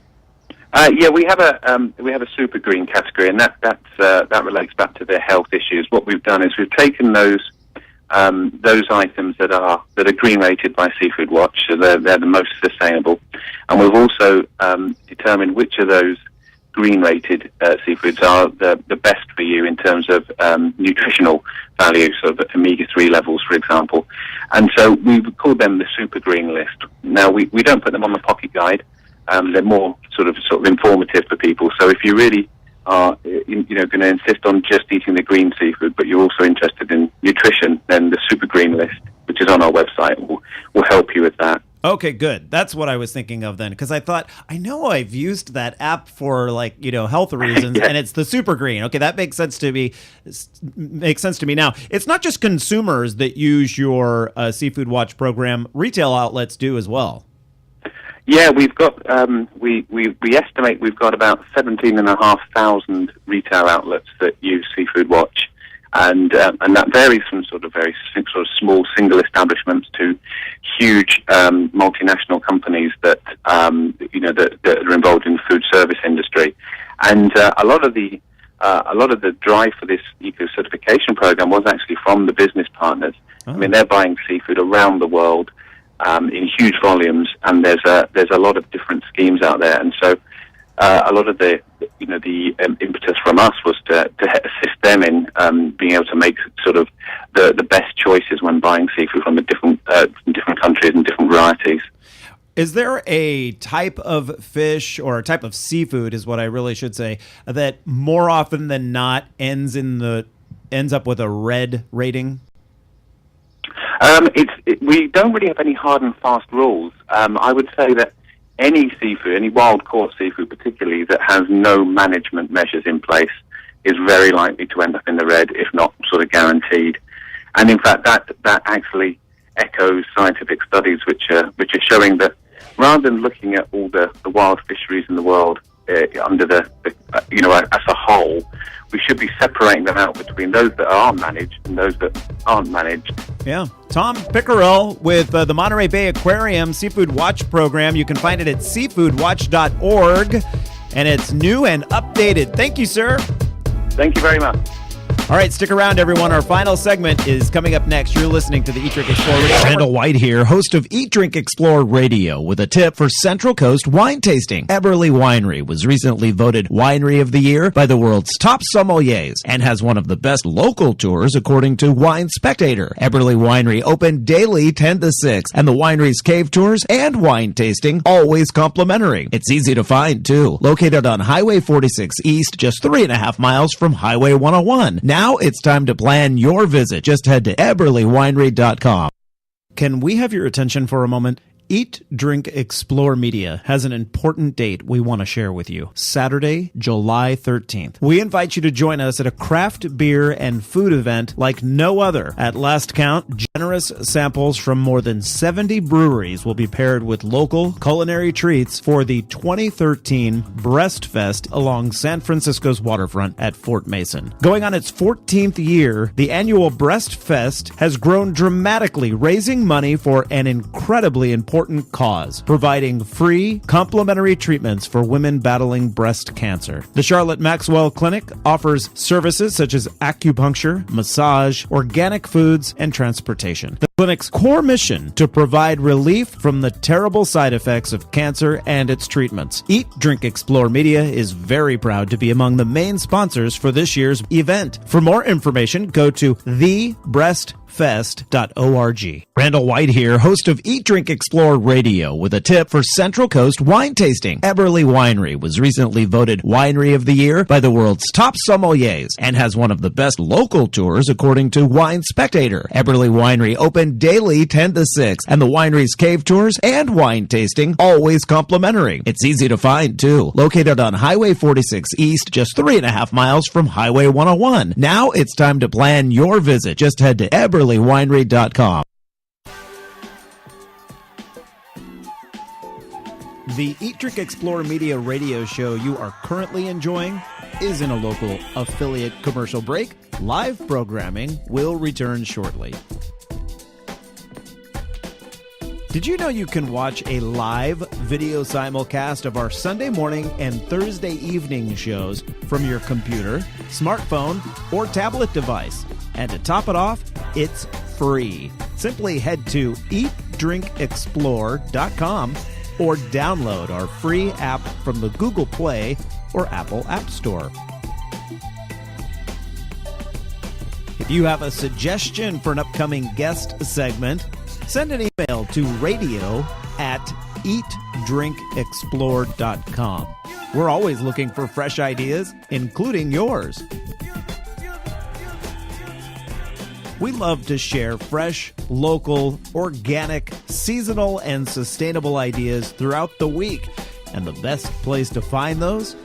Yeah, we have a super green category, and that relates back to their health issues. What we've done is we've taken those items that are green rated by Seafood Watch, so they're the most sustainable, and we've also determined which of those green rated seafoods are the best for you in terms of nutritional value, so the omega-3 levels, for example. And so we call them the super green list. Now we don't put them on the pocket guide. They're more sort of informative for people. So if you really are going to insist on just eating the green seafood, but you're also interested in nutrition, then the super green list, which is on our website, will help you with that. Okay, good. That's what I was thinking of then, because I thought, I know I've used that app for health reasons, and it's the super green. Okay, that makes sense to me. Now, it's not just consumers that use your Seafood Watch program; retail outlets do as well. Yeah, we've got we estimate we've got about 17,500 retail outlets that use Seafood Watch, and that varies from sort of very small single establishments to huge multinational companies that that are involved in the food service industry, and a lot of the drive for this eco certification program was actually from the business partners. Oh. I mean, they're buying seafood around the world in huge volumes, and there's a lot of different schemes out there, and so a lot of the impetus from us was to assist them in being able to make sort of the best choices when buying seafood from the different countries and different varieties. Is there a type of fish or a type of seafood, is what I really should say, that more often than not ends in the ends up with a red rating? We don't really have any hard and fast rules. I would say that any seafood, any wild-caught seafood particularly, that has no management measures in place is very likely to end up in the red, if not sort of guaranteed. And in fact, that actually echoes scientific studies which are showing that rather than looking at all the wild fisheries in the world under the as a whole, we should be separating them out between those that are managed and those that aren't managed. Yeah. Tom Pickerel with the Monterey Bay Aquarium Seafood Watch program. You can find it at seafoodwatch.org, and it's new and updated. Thank you, sir. Thank you very much. All right, stick around, everyone. Our final segment is coming up next. You're listening to the Eat, Drink, Explore Radio. Randall White here, host of Eat, Drink, Explore Radio, with a tip for Central Coast wine tasting. Eberly Winery was recently voted Winery of the Year by the world's top sommeliers and has one of the best local tours according to Wine Spectator. Eberly Winery open daily 10 to 6, and the winery's cave tours and wine tasting always complimentary. It's easy to find, too. Located on Highway 46 East, just 3.5 miles from Highway 101. Now it's time to plan your visit. Just head to eberlywinery.com. Can we have your attention for a moment? Eat, Drink, Explore Media has an important date we want to share with you. Saturday, July 13th. We invite you to join us at a craft beer and food event like no other. At last count, generous samples from more than 70 breweries will be paired with local culinary treats for the 2013 Breast Fest along San Francisco's waterfront at Fort Mason. Going on its 14th year, the annual Breast Fest has grown dramatically, raising money for an incredibly important cause, providing free, complimentary treatments for women battling breast cancer. The Charlotte Maxwell Clinic offers services such as acupuncture, massage, organic foods, and transportation. The clinic's core mission to provide relief from the terrible side effects of cancer and its treatments. Eat, Drink, Explore Media is very proud to be among the main sponsors for this year's event. For more information, go to thebreastfest.org. Randall White here, host of Eat, Drink, Explore Radio, with a tip for Central Coast wine tasting. Eberly Winery was recently voted Winery of the Year by the world's top sommeliers and has one of the best local tours according to Wine Spectator. Eberly Winery open daily 10 to 6, and the winery's cave tours and wine tasting always complimentary. It's easy to find, too. Located on Highway 46 East, just 3.5 miles from Highway 101. Now it's time to plan your visit. Just head to eberlywinery.com. The Eat, Drink, Explore Media radio show you are currently enjoying is in a local affiliate commercial break. Live programming will return shortly. Did you know you can watch a live video simulcast of our Sunday morning and Thursday evening shows from your computer, smartphone, or tablet device? And to top it off, it's free. Simply head to eatdrinkexplore.com or download our free app from the Google Play or Apple App Store. If you have a suggestion for an upcoming guest segment, send an email to radio@eatdrinkexplore.com. We're always looking for fresh ideas, including yours. We love to share fresh, local, organic, seasonal, and sustainable ideas throughout the week. And the best place to find those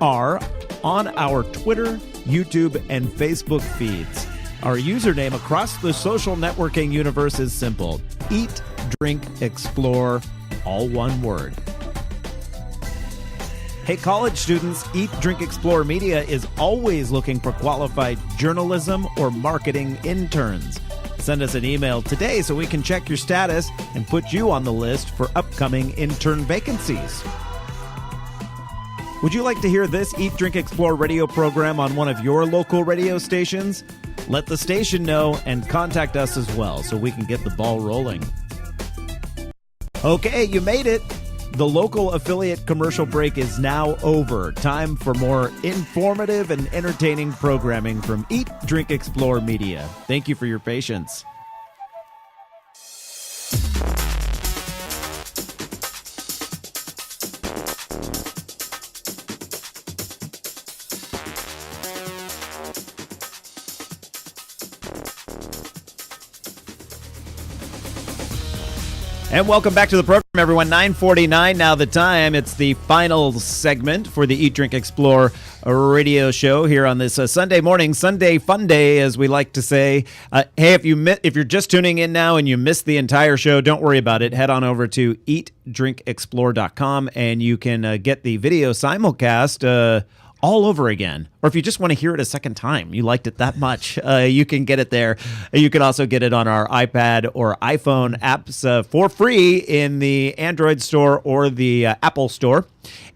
are on our Twitter, YouTube, and Facebook feeds. Our username across the social networking universe is simple: Eat, Drink, Explore, all one word. Hey, college students, Eat, Drink, Explore Media is always looking for qualified journalism or marketing interns. Send us an email today so we can check your status and put you on the list for upcoming intern vacancies. Would you like to hear this Eat, Drink, Explore radio program on one of your local radio stations? Let the station know and contact us as well so we can get the ball rolling. Okay, you made it. The local affiliate commercial break is now over. Time for more informative and entertaining programming from Eat, Drink, Explore Media. Thank you for your patience. And welcome back to the program, everyone. 9:49 now the time. It's the final segment for the Eat, Drink, Explore radio show here on this Sunday morning, Sunday fun day, as we like to say. Hey, if you're just tuning in now and you missed the entire show, don't worry about it. Head on over to eatdrinkexplore.com and you can get the video simulcast all over again. Or if you just want to hear it a second time, you liked it that much, you can get it there. You can also get it on our iPad or iPhone apps for free in the Android store or the Apple store.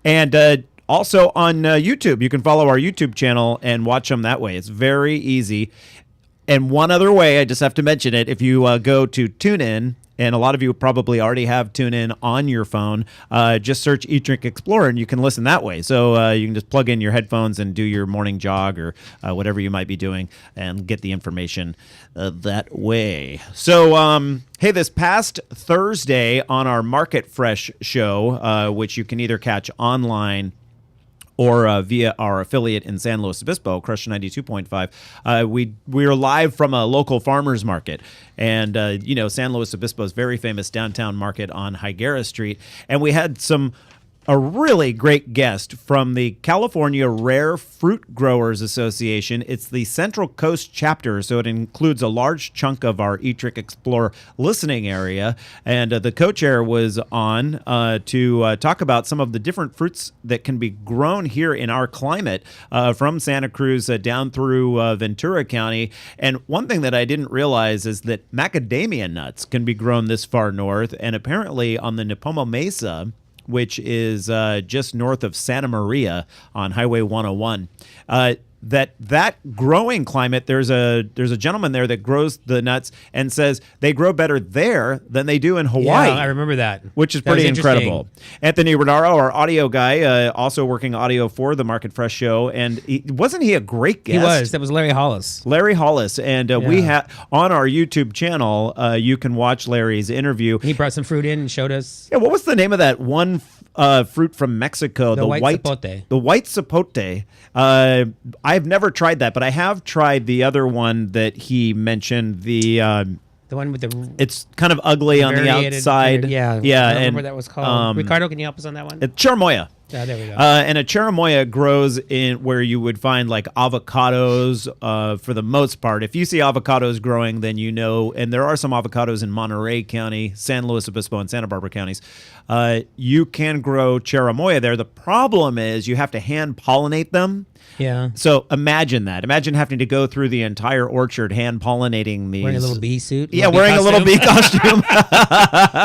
And also on YouTube. You can follow our YouTube channel and watch them that way. It's very easy. And one other way, I just have to mention it, if you go to TuneIn, and a lot of you probably already have TuneIn on your phone, just search Eat, Drink, Explore, and you can listen that way. So you can just plug in your headphones and do your morning jog or whatever you might be doing and get the information that way. So, hey, this past Thursday on our Market Fresh show, which you can either catch online or via our affiliate in San Luis Obispo, Crush 92.5. We are live from a local farmer's market. And, San Luis Obispo is very famous downtown market on Higuera Street. And we had a really great guest from the California Rare Fruit Growers Association. It's the Central Coast chapter, so it includes a large chunk of our Eat, Drink, Explore listening area. And the co-chair was on to talk about some of the different fruits that can be grown here in our climate from Santa Cruz down through Ventura County. And one thing that I didn't realize is that macadamia nuts can be grown this far north, and apparently on the Nipomo Mesa, which is just north of Santa Maria on Highway 101. That growing climate, there's a gentleman there that grows the nuts and says they grow better there than they do in Hawaii. Yeah, I remember that. Which is pretty incredible. Anthony Renaro, our audio guy, also working audio for the Market Fresh show, and wasn't he a great guest? He was. That was Larry Hollis. Larry Hollis, and we had on our YouTube channel, you can watch Larry's interview. He brought some fruit in and showed us. Yeah, what was the name of that one fruit from Mexico? The white zapote. The white zapote. I've never tried that, but I have tried the other one that he mentioned. The one with the. It's kind of ugly on the outside. Yeah. I don't remember what that was called. Ricardo, can you help us on that one? Cherimoya. Yeah, there we go. And a cherimoya grows in where you would find like avocados for the most part. If you see avocados growing, then you know, and there are some avocados in Monterey County, San Luis Obispo, and Santa Barbara counties. You can grow cherimoya there. The problem is you have to hand pollinate them. Yeah. So imagine that. Imagine having to go through the entire orchard hand pollinating these. Wearing a little bee suit? Yeah, wearing a little bee costume.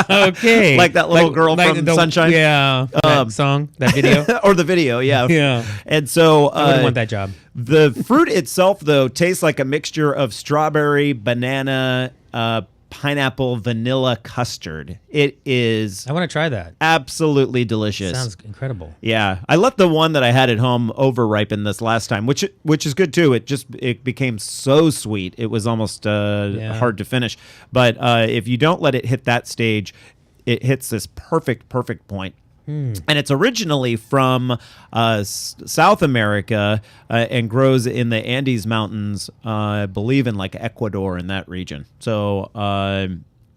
Okay. Like that little girl from Sunshine. Yeah. That song, that video. Or the video, yeah. Yeah. And so I wouldn't want that job. The fruit itself, though, tastes like a mixture of strawberry, banana, pineapple, vanilla custard. It is. I want to try that. Absolutely delicious. Sounds incredible. Yeah, I let the one that I had at home over ripen this last time, which is good too. It became so sweet, it was almost hard to finish. But if you don't let it hit that stage, it hits this perfect point. And it's originally from South America and grows in the Andes Mountains, I believe in like Ecuador in that region. So,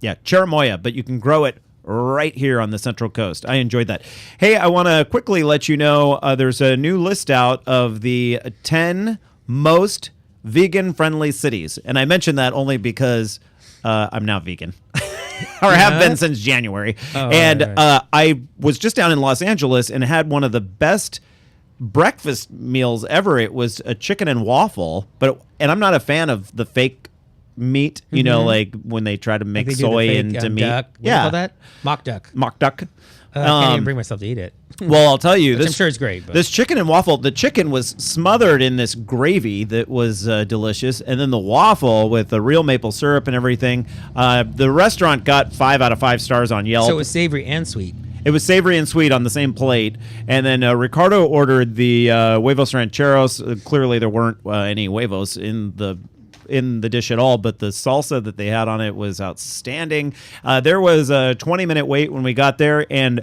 cherimoya, but you can grow it right here on the Central Coast. I enjoyed that. Hey, I want to quickly let you know there's a new list out of the 10 most vegan-friendly cities. And I mention that only because I'm now vegan. Or have been since January. Right. I was just down in Los Angeles and had one of the best breakfast meals ever. It was a chicken and waffle, and I'm not a fan of the fake meat, you know, like when they try to mix soy into meat. Duck. What do you call that? Mock duck. I can't even bring myself to eat it. Well, I'll tell you, I'm sure it's great. But. This chicken and waffle, the chicken was smothered in this gravy that was delicious, and then the waffle with the real maple syrup and everything. The restaurant got 5 out of 5 stars on Yelp. So it was savory and sweet. It was savory and sweet on the same plate. And then Ricardo ordered the huevos rancheros. Clearly, there weren't any huevos in the dish at all, but the salsa that they had on it was outstanding. There was a 20-minute wait when we got there, and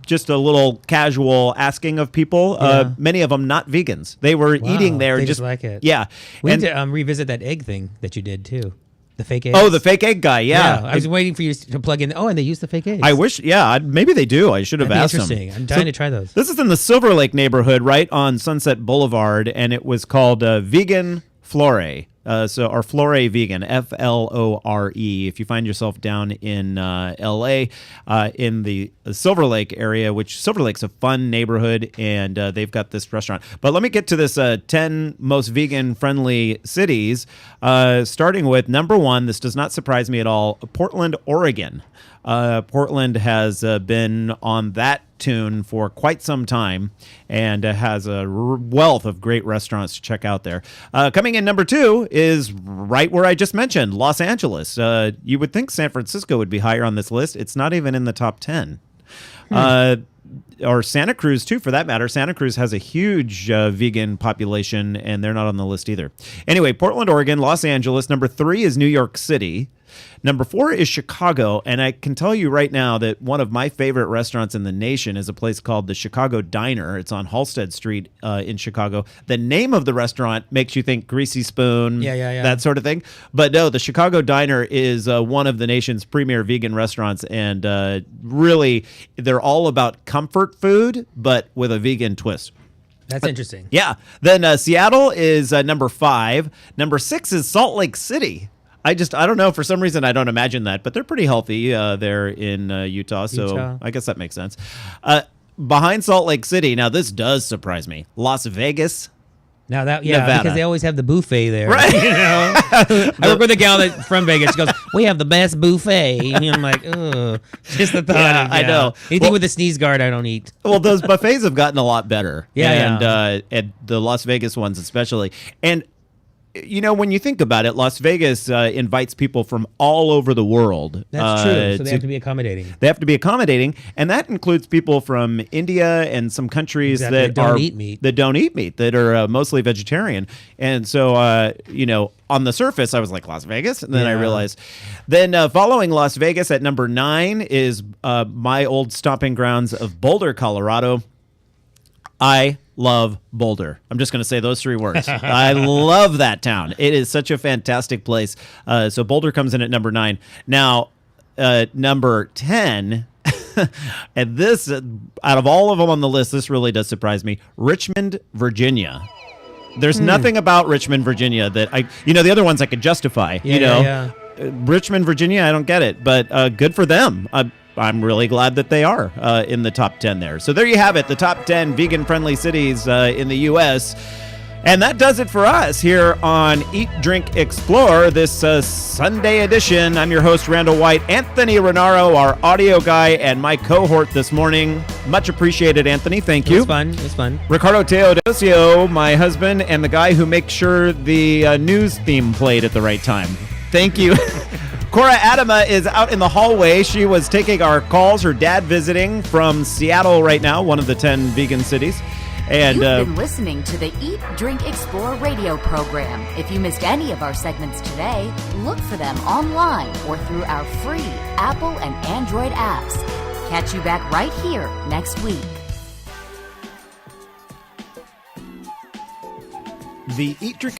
just a little casual asking of people. Many of them not vegans. They were eating there. They just like it. Yeah. We need to revisit that egg thing that you did too. The fake eggs? Oh, the fake egg guy, yeah. I was waiting for you to plug in. Oh, and they use the fake eggs. I wish, maybe they do. I should have asked them. Interesting. I'm dying to try those. This is in the Silver Lake neighborhood, right on Sunset Boulevard, and it was called Vegan Flore. Or Flore Vegan, Flore. If you find yourself down in L.A., in the Silver Lake area, which Silver Lake's a fun neighborhood, and they've got this restaurant. But let me get to this 10 most vegan-friendly cities, starting with number 1. This does not surprise me at all, Portland, Oregon. Portland has been on that tune for quite some time and has a wealth of great restaurants to check out there. Coming in number 2 is right where I just mentioned, Los Angeles. You would think San Francisco would be higher on this list. It's not even in the top 10. Or Santa Cruz, too, for that matter. Santa Cruz has a huge vegan population, and they're not on the list either. Anyway, Portland, Oregon, Los Angeles. Number 3 is New York City. Number 4 is Chicago, and I can tell you right now that one of my favorite restaurants in the nation is a place called the Chicago Diner. It's on Halsted Street in Chicago. The name of the restaurant makes you think Greasy Spoon, that sort of thing. But no, the Chicago Diner is one of the nation's premier vegan restaurants, and really, they're all about comfort food, but with a vegan twist. That's interesting. Yeah. Then Seattle is number 5. Number 6 is Salt Lake City. I don't know. For some reason, I don't imagine that, but they're pretty healthy there in Utah, so I guess that makes sense. Behind Salt Lake City, now this does surprise me, Las Vegas. Now that Nevada. because they always have the buffet there, right? You know, I work with a gal that from Vegas. She goes, "We have the best buffet," and I'm like, "Oh, just the thought." Yeah, I know. Anything with a sneeze guard, I don't eat. Well, those buffets have gotten a lot better, and the Las Vegas ones especially, and. You know, when you think about it, Las Vegas invites people from all over the world. That's true. So they have to be accommodating. They have to be accommodating, and that includes people from India and some countries that don't eat meat. That don't eat meat, that are mostly vegetarian. And so, you know, on the surface, I was like, Las Vegas? And then I realized. Then following Las Vegas at number 9 is my old stomping grounds of Boulder, Colorado. I love Boulder. I'm just going to say those 3 words. I love that town. It is such a fantastic place. So Boulder comes in at number 9. Now, number 10, and this, out of all of them on the list, this really does surprise me, Richmond, Virginia. There's nothing about Richmond, Virginia that the other ones I could justify. Richmond, Virginia, I don't get it, but good for them. I'm really glad that they are in the top 10 there. So there you have it, the top 10 vegan-friendly cities in the U.S. And that does it for us here on Eat, Drink, Explore, this Sunday edition. I'm your host, Randall White. Anthony Renaro, our audio guy, and my cohort this morning. Much appreciated, Anthony. Thank you. It was fun. Ricardo Teodosio, my husband, and the guy who makes sure the news theme played at the right time. Thank you. Cora Adama is out in the hallway. She was taking our calls. Her dad visiting from Seattle right now, one of the 10 vegan cities. And you've been listening to the Eat, Drink, Explore radio program. If you missed any of our segments today, look for them online or through our free Apple and Android apps. Catch you back right here next week. The Eat, Drink,